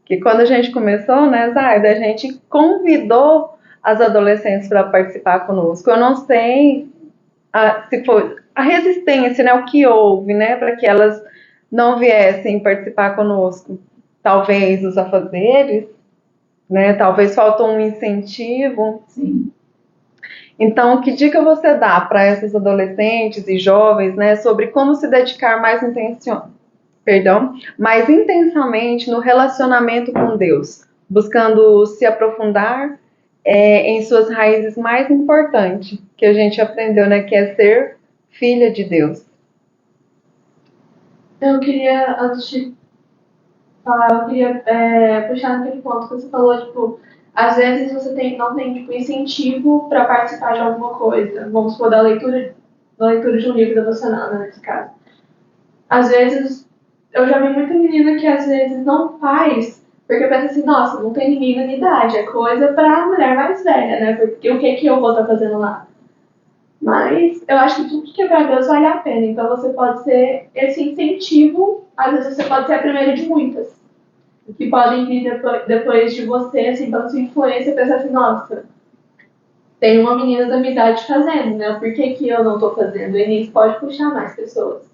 Que quando a gente começou, né, Zaida, a gente convidou as adolescentes para participar conosco. Eu não sei se foi a resistência, né, o que houve, né, para que elas não viessem participar conosco. Talvez os afazeres, né, talvez faltou um incentivo. Sim. Então, que dica você dá para essas adolescentes e jovens, né, sobre como se dedicar mais intensamente no relacionamento com Deus, buscando se aprofundar em suas raízes mais importantes, que a gente aprendeu, né, que é ser filha de Deus. Eu queria, antes de falar, eu queria puxar naquele ponto que você falou, tipo, às vezes você não tem tipo, incentivo para participar de alguma coisa. Vamos supor, da leitura de um livro devocional, né, nesse caso. Às vezes, eu já vi muita menina que às vezes não faz, porque pensa assim, nossa, não tem ninguém na minha idade, é coisa pra mulher mais velha, né? Porque o que que eu vou estar fazendo lá? Mas eu acho que tudo que é pra Deus vale a pena. Então você pode ser esse incentivo, às vezes você pode ser a primeira de muitas, que podem vir depois de você, assim, pela sua influência, pensar assim, nossa, tem uma menina da minha idade fazendo, né? Por que que eu não tô fazendo? E nisso pode puxar mais pessoas.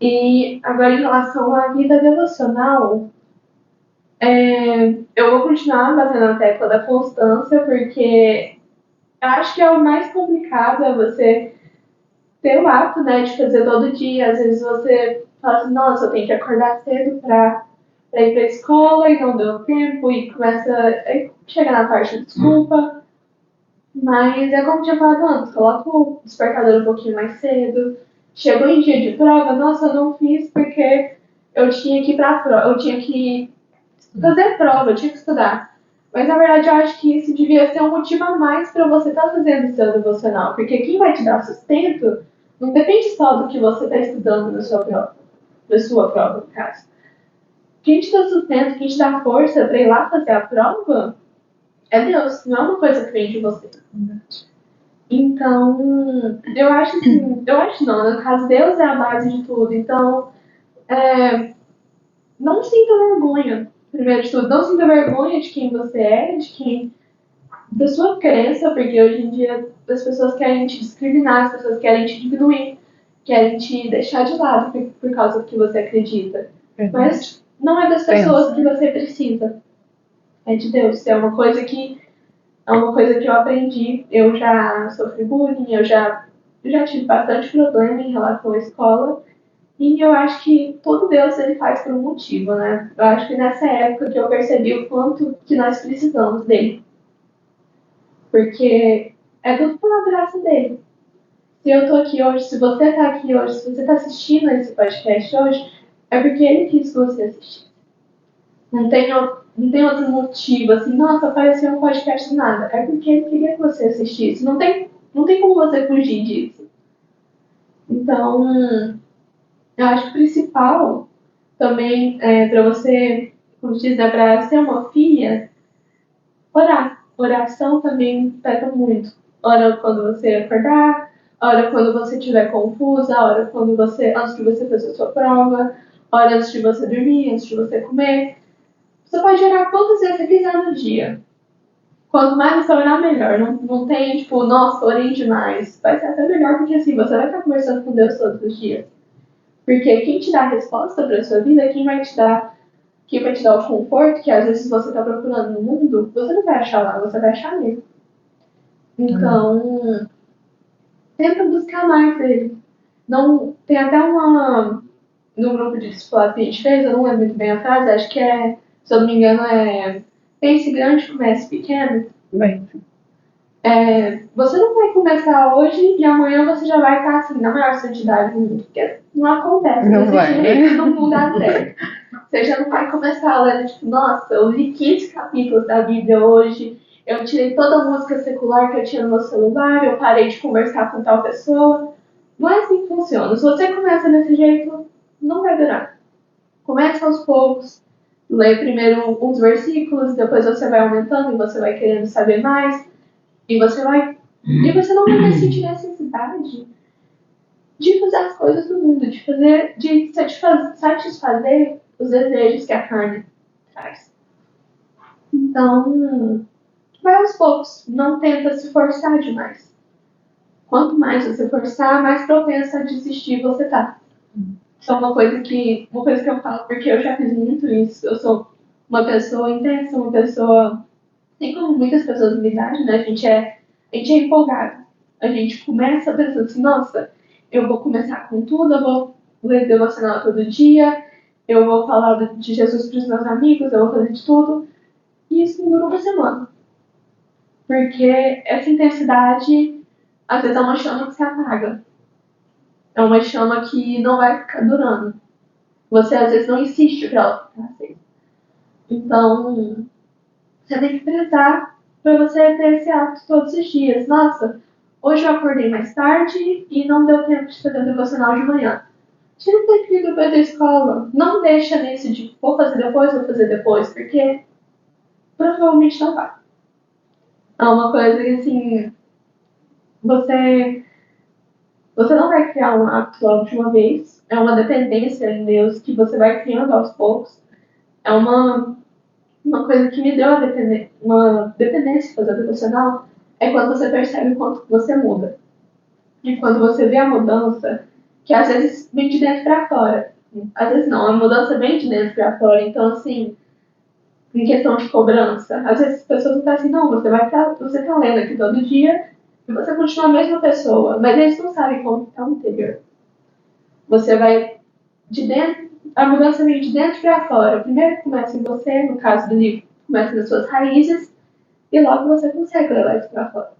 E agora, em relação à vida devocional, eu vou continuar batendo na tecla da constância, porque eu acho que é o mais complicado é você ter o hábito, né, de fazer todo dia. Às vezes você fala assim, nossa, eu tenho que acordar cedo pra ir pra escola e não deu tempo, e começa. Aí chega na parte de desculpa. Mas é como eu tinha falado antes, coloca o despertador um pouquinho mais cedo. Chegou em dia de prova, nossa, eu não fiz porque eu tinha que ir pra prova, eu tinha que fazer prova, eu tinha que estudar. Mas na verdade eu acho que isso devia ser um motivo a mais para você estar fazendo o seu devocional, porque quem vai te dar sustento não depende só do que você está estudando na sua prova, no caso. Quem te dá sustento, quem te dá força para ir lá fazer a prova é Deus, não é uma coisa que vem de você. Então, eu acho assim, eu acho não, no caso, Deus é a base de tudo. Então, não sinta vergonha, primeiro de tudo, não sinta vergonha de quem você é, da sua crença, porque hoje em dia as pessoas querem te discriminar, as pessoas querem te diminuir, querem te deixar de lado por causa do que você acredita. Mas não é das pessoas que você precisa, é de Deus. É uma coisa que eu aprendi. Eu já sofri bullying, eu já tive bastante problema em relação à escola. E eu acho que todo Deus ele faz por um motivo, né? Eu acho que nessa época que eu percebi o quanto que nós precisamos dele. Porque é tudo pela graça dele. Se eu tô aqui hoje, se você tá aqui hoje, se você tá assistindo esse podcast hoje, é porque ele quis que você assistisse. Não tem outro motivo, assim, nossa, apareceu um podcast do nada. É porque ele queria que você assistisse. Não tem como você fugir disso. Então, eu acho que o principal também é para você, como diz, é para ser uma filha, orar. Oração também pega muito. Ora quando você acordar, ora quando você estiver confusa, ora quando antes de você fazer a sua prova, ora antes de você dormir, antes de você comer. Você pode orar quantas vezes você quiser no dia. Quanto mais você orar, melhor. Não tem, tipo, nossa, orei demais. Vai ser até melhor, porque assim, você vai estar conversando com Deus todos os dias. Porque quem te dá a resposta para a sua vida, quem vai te dar o conforto que às vezes você está procurando no mundo, você não vai achar lá, você vai achar nele. Então, tenta buscar mais ele. Não, tem até no grupo de discipulado que a gente fez, eu não lembro muito bem a frase, acho que se eu não me engano, pense grande, comece pequeno. Bem, Você não vai começar hoje e amanhã você já vai estar assim, na maior santidade do mundo. Porque não acontece Não desse vai. jeito, não dá certo. Você já não vai começar lendo, tipo, nossa, eu li 15 capítulos da Bíblia hoje, eu tirei toda a música secular que eu tinha no meu celular, eu parei de conversar com tal pessoa. Não é assim que funciona. Se você começa desse jeito, não vai durar. Começa aos poucos, lê primeiro uns versículos, depois você vai aumentando e você vai querendo saber mais. E você não vai sentir necessidade de fazer as coisas do mundo, de satisfazer os desejos que a carne traz. Então, vai aos poucos, não tenta se forçar demais. quanto mais você forçar, mais propensa a desistir você tá. Isso é uma coisa que eu falo, porque eu já fiz muito isso. Eu sou uma pessoa intensa, uma pessoa, assim como muitas pessoas da minha idade, né? A gente é empolgado. A gente começa pensando assim, nossa, eu vou começar com tudo, eu vou ler devocional todo dia, eu vou falar de Jesus para os meus amigos, eu vou fazer de tudo. E isso não dura uma semana. Porque essa intensidade, às vezes, é uma chama que se apaga. É uma chama que não vai ficar durando. Você, às vezes, não insiste para ela ficar assim. Então, você tem que prezar para você ter esse hábito todos os dias. Nossa, hoje eu acordei mais tarde e não deu tempo de fazer o devocional de manhã. Tira um tempinho depois da escola. Não deixa nesse de vou fazer depois, porque provavelmente não vai. É uma coisa que, assim, você não vai criar um hábito logo de uma vez. É uma dependência em Deus que você vai criando aos poucos. É uma coisa que me deu uma dependência de fazer devocional. É quando você percebe o quanto você muda. E quando você vê a mudança, que às vezes vem de dentro pra fora. Às vezes não, a mudança vem de dentro pra fora. Então, assim, em questão de cobrança, às vezes as pessoas não assim, não, você tá lendo aqui todo dia e você continua a mesma pessoa, mas eles não sabem como está o interior. Você vai de dentro, a mudança vem de dentro para fora. Primeiro começa em você, no caso do livro, começa nas suas raízes e logo você consegue levar isso para fora.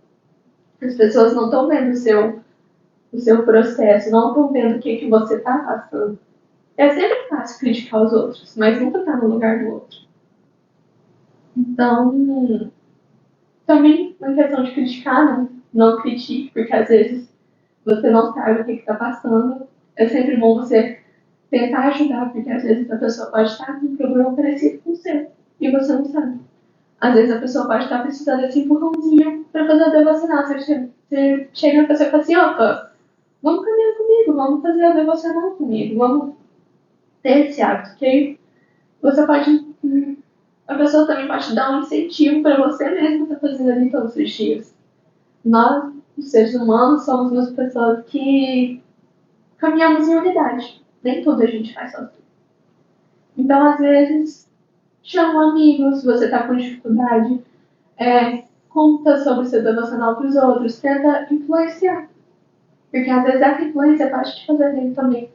As pessoas não estão vendo o seu processo, não estão vendo o que você está passando. É sempre fácil criticar os outros, mas nunca está no lugar do outro. Então, também uma questão de criticar, não critique, porque às vezes você não sabe o que está passando. É sempre bom você tentar ajudar, porque às vezes a pessoa pode estar com um problema parecido com o seu e você não sabe. Às vezes a pessoa pode estar precisando desse empurrãozinho para fazer a devocional. Você chega na pessoa e fala assim, opa, vamos caminhar comigo, vamos fazer a devocional comigo, vamos ter esse hábito, que aí você pode... A pessoa também pode dar um incentivo para você mesmo estar fazendo ali todos os dias. Nós, os seres humanos, somos umas pessoas que caminhamos em unidade. Nem tudo a gente faz sozinho. Então, às vezes, chama amigos, se você está com dificuldade, conta sobre o seu devocional para os outros, tenta influenciar. Porque às vezes essa influência pode te fazer bem também.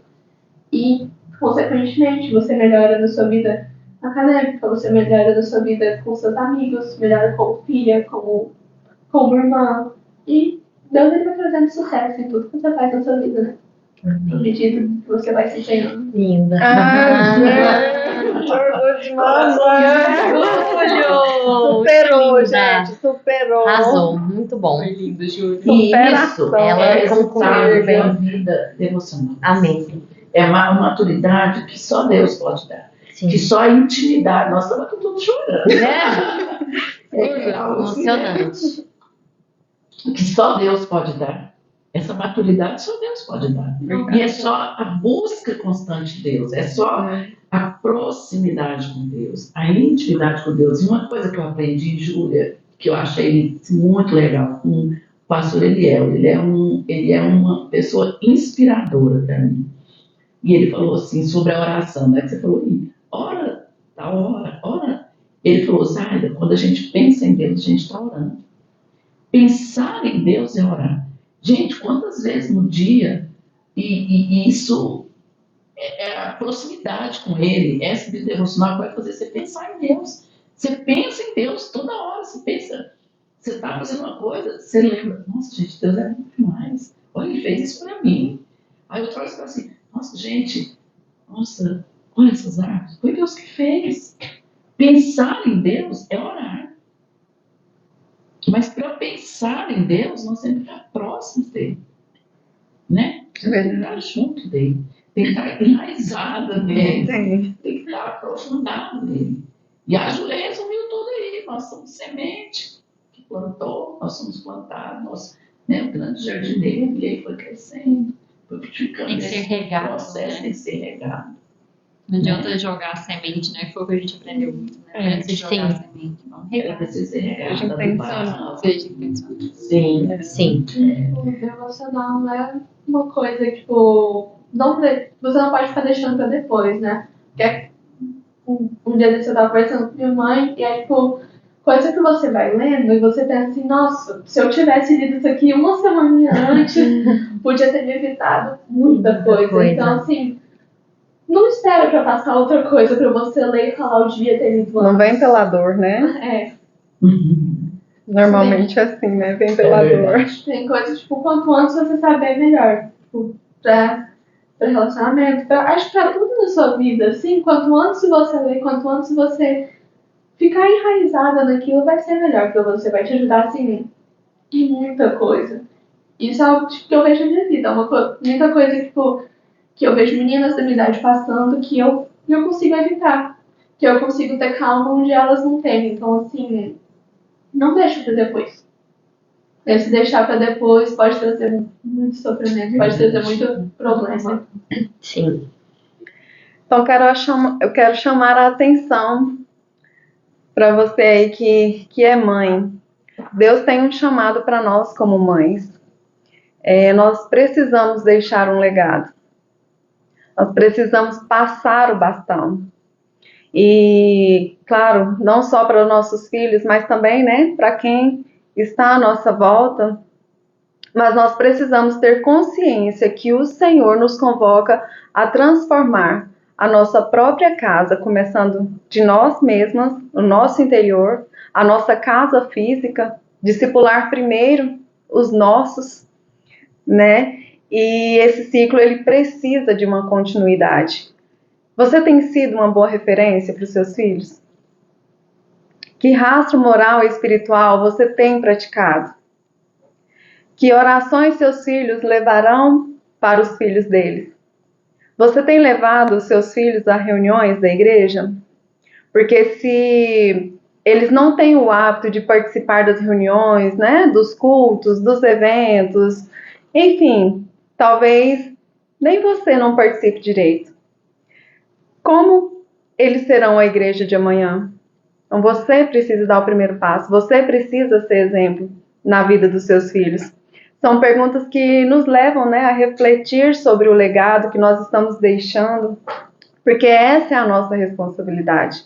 E, consequentemente, você melhora na sua vida acadêmica, você melhora na sua vida com seus amigos, melhora como filha, como irmã. E Deus ele vai trazendo sucesso em tudo que você faz na sua vida, né? À medida que você vai se treinando. Linda. Que orgulho de mamãe. Orgulho! Superou, Linda. gente, superou. Arrasou, muito bom. Foi lindo, Júlia. E Superação. isso Ela é é resultado concluída. da vida devocional. Amém. É uma maturidade que só Deus pode dar. Sim. Que só a intimidade. Nós estamos aqui todos chorando. É algo emocionante. que só Deus pode dar. Essa maturidade só Deus pode dar. E é só a busca constante de Deus. É só a proximidade com Deus. A intimidade com Deus. E uma coisa que eu aprendi, Júlia, que eu achei muito legal, com o pastor Eliel. Ele é uma pessoa inspiradora para mim. E ele falou assim sobre a oração, né? Que você falou, ora, tá ora. Ele falou, Zaida, quando a gente pensa em Deus, a gente está orando. Pensar em Deus é orar. Gente, quantas vezes no dia, e isso é a proximidade com Ele, essa vida devocional vai fazer você pensar em Deus. Você pensa em Deus toda hora, você pensa, você está fazendo uma coisa, você lembra, nossa, gente, Deus é muito demais. Olha, Ele fez isso para mim. Aí outra hora você fala assim, nossa, gente, nossa, olha essas árvores, foi Deus que fez. Pensar em Deus é orar. Mas para pensar em Deus, nós temos que estar próximos dele. Né? Tem que estar junto dele. Tem que estar enraizada nele. Tem que estar aprofundado nele. E a Júlia resumiu tudo aí. Nós somos semente que plantou, nós somos plantados. O grande jardineiro, e aí foi crescendo, foi ficando. Tem que ser regado. O processo tem que ser regado. Não adianta jogar a semente, né? Que foi o que a gente aprendeu muito, né? Antes de jogar a semente. Vamos Ela regar. precisa ser regada Seja do intencional. barro. Seja intencional. Sim. Sim. O devocional não é uma coisa, tipo, você não pode ficar deixando pra depois, né? Porque um dia desse eu tava conversando com minha mãe, e aí, tipo, coisa que você vai lendo e você pensa assim, nossa, se eu tivesse lido isso aqui uma semana antes, podia ter me evitado muita coisa. Então, assim, não espera pra passar outra coisa pra você ler e falar, eu devia ter lido antes. Não vem pela dor, né? Normalmente é assim, né? Vem pela dor. verdade. Tem coisas, tipo, quanto antes você saber, melhor. Tipo, pra relacionamento, acho que pra tudo na sua vida, assim, quanto antes você ler, quanto antes você ficar enraizada naquilo, vai ser melhor pra você, vai te ajudar, assim, em muita coisa. Isso é algo tipo, que eu vejo na minha vida, é muita coisa, tipo, que eu vejo meninas da minha idade passando que eu consigo evitar, que eu consigo ter calma onde elas não têm. Então, assim, não deixa pra depois. Se deixar pra depois pode trazer muito sofrimento, pode trazer muito problema. Sim. Então, eu quero chamar a atenção para você aí que é mãe. Deus tem um chamado para nós como mães. Nós precisamos deixar um legado. Nós precisamos passar o bastão. E, claro, não só para os nossos filhos, mas também, né, para quem está à nossa volta. Mas nós precisamos ter consciência que o Senhor nos convoca a transformar a nossa própria casa, começando de nós mesmas, o nosso interior, a nossa casa física, discipular primeiro os nossos, né? E esse ciclo ele precisa de uma continuidade. Você tem sido uma boa referência para os seus filhos? Que rastro moral e espiritual você tem praticado? Que orações seus filhos levarão para os filhos deles? Você tem levado os seus filhos a reuniões da igreja? Porque se eles não têm o hábito de participar das reuniões, né, dos cultos, dos eventos, enfim, talvez nem você não participe direito. Como eles serão a igreja de amanhã? Então você precisa dar o primeiro passo, você precisa ser exemplo na vida dos seus filhos. São perguntas que nos levam, né, a refletir sobre o legado que nós estamos deixando, porque essa é a nossa responsabilidade.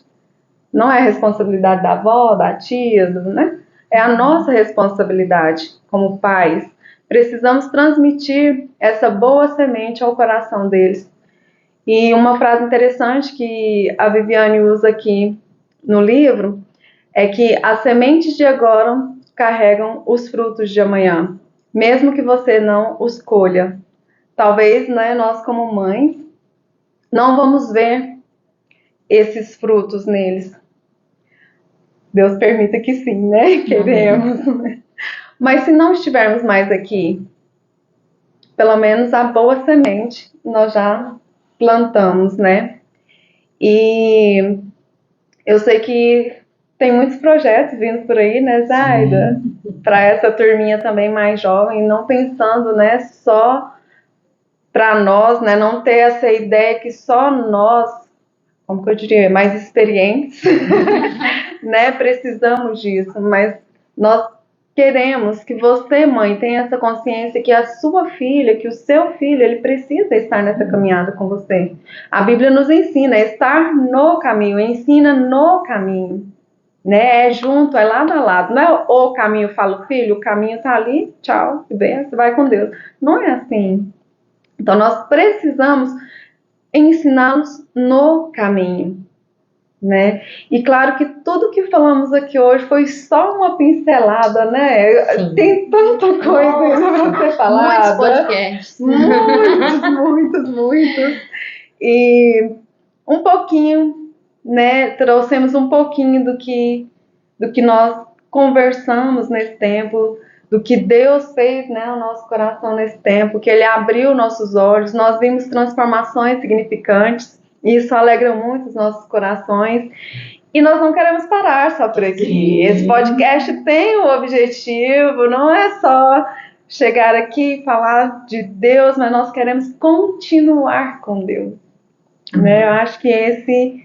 Não é a responsabilidade da avó, da tia, né? É a nossa responsabilidade como pais. Precisamos transmitir essa boa semente ao coração deles. E uma frase interessante que a Viviane usa aqui no livro é que as sementes de agora carregam os frutos de amanhã, mesmo que você não os colha. Talvez, né, nós como mães não vamos ver esses frutos neles. Deus permita que sim, né? Queremos. Mas se não estivermos mais aqui, pelo menos a boa semente nós já plantamos, né? E eu sei que tem muitos projetos vindo por aí, né, Zaida? Para essa turminha também mais jovem, não pensando, né, só para nós, né, não ter essa ideia que só nós, como que eu diria, mais experientes, né, precisamos disso, mas nós queremos que você, mãe, tenha essa consciência que a sua filha, que o seu filho, ele precisa estar nessa caminhada com você. A Bíblia nos ensina a estar no caminho, ensina no caminho, né? É junto, é lado a lado. Não é o caminho, fala o filho, o caminho tá ali, tchau, bem, você vai com Deus. Não é assim. Então nós precisamos ensiná-los no caminho, né? E claro que tudo que falamos aqui hoje foi só uma pincelada, né? Sim. Tem tanta coisa ainda para ser falada. Muitos podcasts. Muitos. E um pouquinho, né? Trouxemos um pouquinho do que nós conversamos nesse tempo, do que Deus fez, né, no nosso coração nesse tempo, que Ele abriu nossos olhos, nós vimos transformações significantes, e isso alegra muito os nossos corações, e nós não queremos parar só por aqui. Sim. Esse podcast tem um objetivo, não é só chegar aqui e falar de Deus, mas nós queremos continuar com Deus. né? Eu acho que esse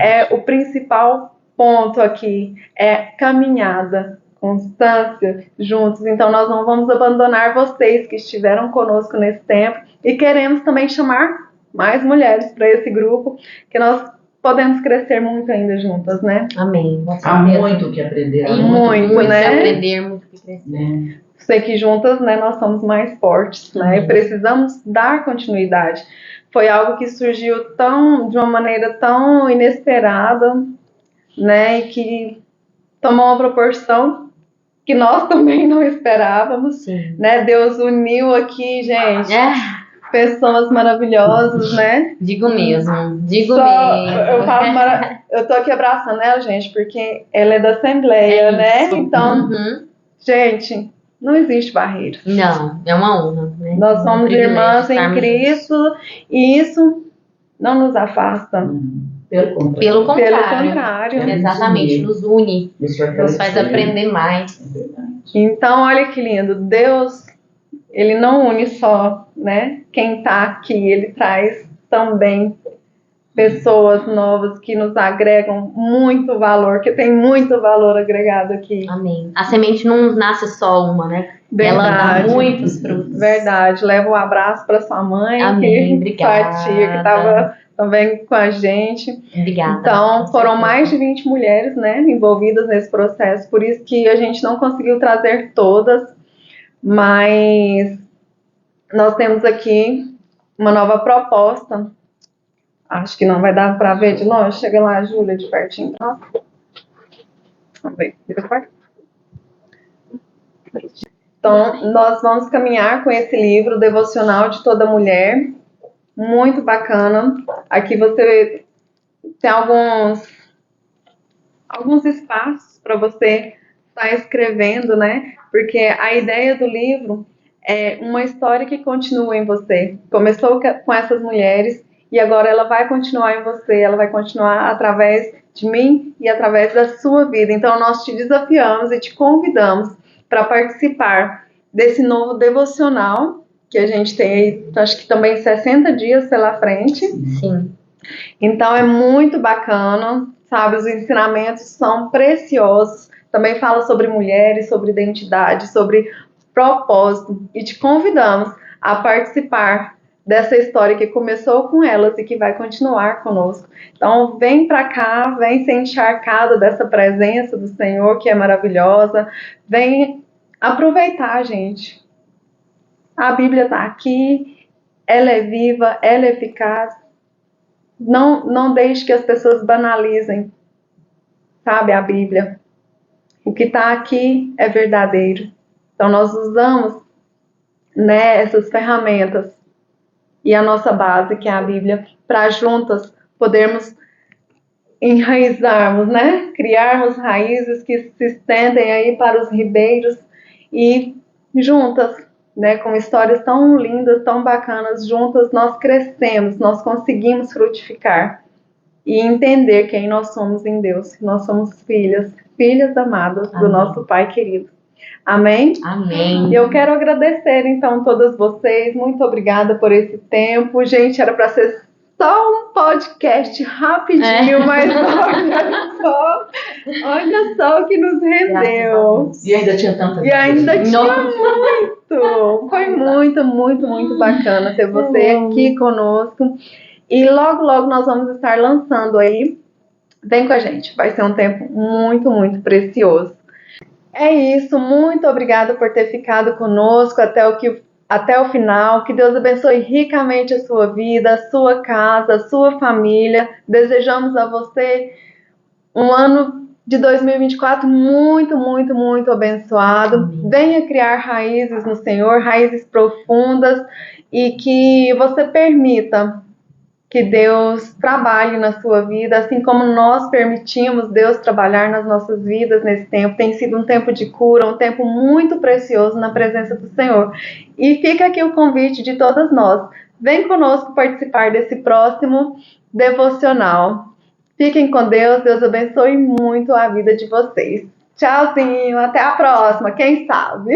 é o principal ponto aqui, é caminhada, constância juntos. Então nós não vamos abandonar vocês que estiveram conosco nesse tempo e queremos também chamar mais mulheres para esse grupo, que nós podemos crescer muito ainda juntas, né? Amém. Com Há certeza. muito o que aprender. Há Tem muito, muito né? que aprender, muito que crescer. né? Sei que juntas, né, nós somos mais fortes, né? E precisamos dar continuidade. Foi algo que surgiu de uma maneira tão inesperada, né? E que tomou uma proporção que nós também não esperávamos, Sim. né? Deus uniu aqui, gente, É, pessoas maravilhosas, né? digo mesmo. Digo Só, mesmo. eu tô aqui abraçando ela, gente, porque ela é da Assembleia, É né? isso. Então, Uhum. gente, não existe barreira. Não, é uma honra, né? Nós somos Um privilégio irmãs em estarmos Cristo e isso não nos afasta. Pelo contrário. Pelo Pelo contrário. contrário. Exatamente, nos une, nos faz aprender mais. É verdade. Então, olha que lindo. Deus, ele não une só, né, quem tá aqui, ele traz também pessoas novas que nos agregam muito valor, que tem muito valor agregado aqui. Amém. A semente não nasce só uma, né? Ela dá Verdade. muitos frutos. Verdade. Leva um abraço para sua mãe, Amém, sua tia que estava também com a gente. Obrigada. Então, Com foram certeza. mais de 20 mulheres, né, envolvidas nesse processo, por isso que a gente não conseguiu trazer todas, mas nós temos aqui uma nova proposta. Acho que não vai dar para ver de longe. Chega lá, Júlia, de pertinho. Nossa. Vamos ver. Então, nós vamos caminhar com esse livro, Devocional de Toda Mulher. Muito bacana. Aqui você tem alguns espaços para você estar escrevendo, né? Porque a ideia do livro é uma história que continua em você. Começou com essas mulheres e agora ela vai continuar em você, ela vai continuar através de mim e através da sua vida. Então nós te desafiamos e te convidamos para participar desse novo devocional que a gente tem aí, acho que também 60 dias pela frente. Sim. Então é muito bacana, sabe? Os ensinamentos são preciosos. Também fala sobre mulheres, sobre identidade, sobre propósito. E te convidamos a participar dessa história que começou com elas e que vai continuar conosco. Então vem para cá, vem ser encharcado dessa presença do Senhor que é maravilhosa. Vem aproveitar, gente. A Bíblia está aqui, ela é viva, ela é eficaz. Não deixe que as pessoas banalizem, sabe, a Bíblia. O que está aqui é verdadeiro. Então nós usamos, né, essas ferramentas e a nossa base, que é a Bíblia, para juntas podermos enraizarmos, né, criarmos raízes que se estendem aí para os ribeiros e juntas, né, com histórias tão lindas, tão bacanas, juntas nós crescemos, nós conseguimos frutificar e entender quem nós somos em Deus. Nós somos filhas amadas do Amém. nosso Pai querido. Amém? Amém. E eu quero agradecer, então, todas vocês. Muito obrigada por esse tempo. Gente, era para ser só um podcast rapidinho, mas olha só o que nos rendeu. E ainda tinha tanta E ainda tinha Nossa. muito. Foi muito bacana ter você aqui conosco. E logo nós vamos estar lançando aí. Vem com a gente. Vai ser um tempo muito precioso. É isso. Muito obrigada por ter ficado conosco até o final. Que Deus abençoe ricamente a sua vida, a sua casa, a sua família. Desejamos a você um ano de 2024 muito abençoado. Amém. Venha criar raízes no Senhor, raízes profundas, e que você permita que Deus trabalhe na sua vida, assim como nós permitimos Deus trabalhar nas nossas vidas nesse tempo. Tem sido um tempo de cura, um tempo muito precioso na presença do Senhor. E fica aqui o convite de todas nós. Vem conosco participar desse próximo devocional. Fiquem com Deus, Deus abençoe muito a vida de vocês. Tchauzinho, até a próxima, quem sabe?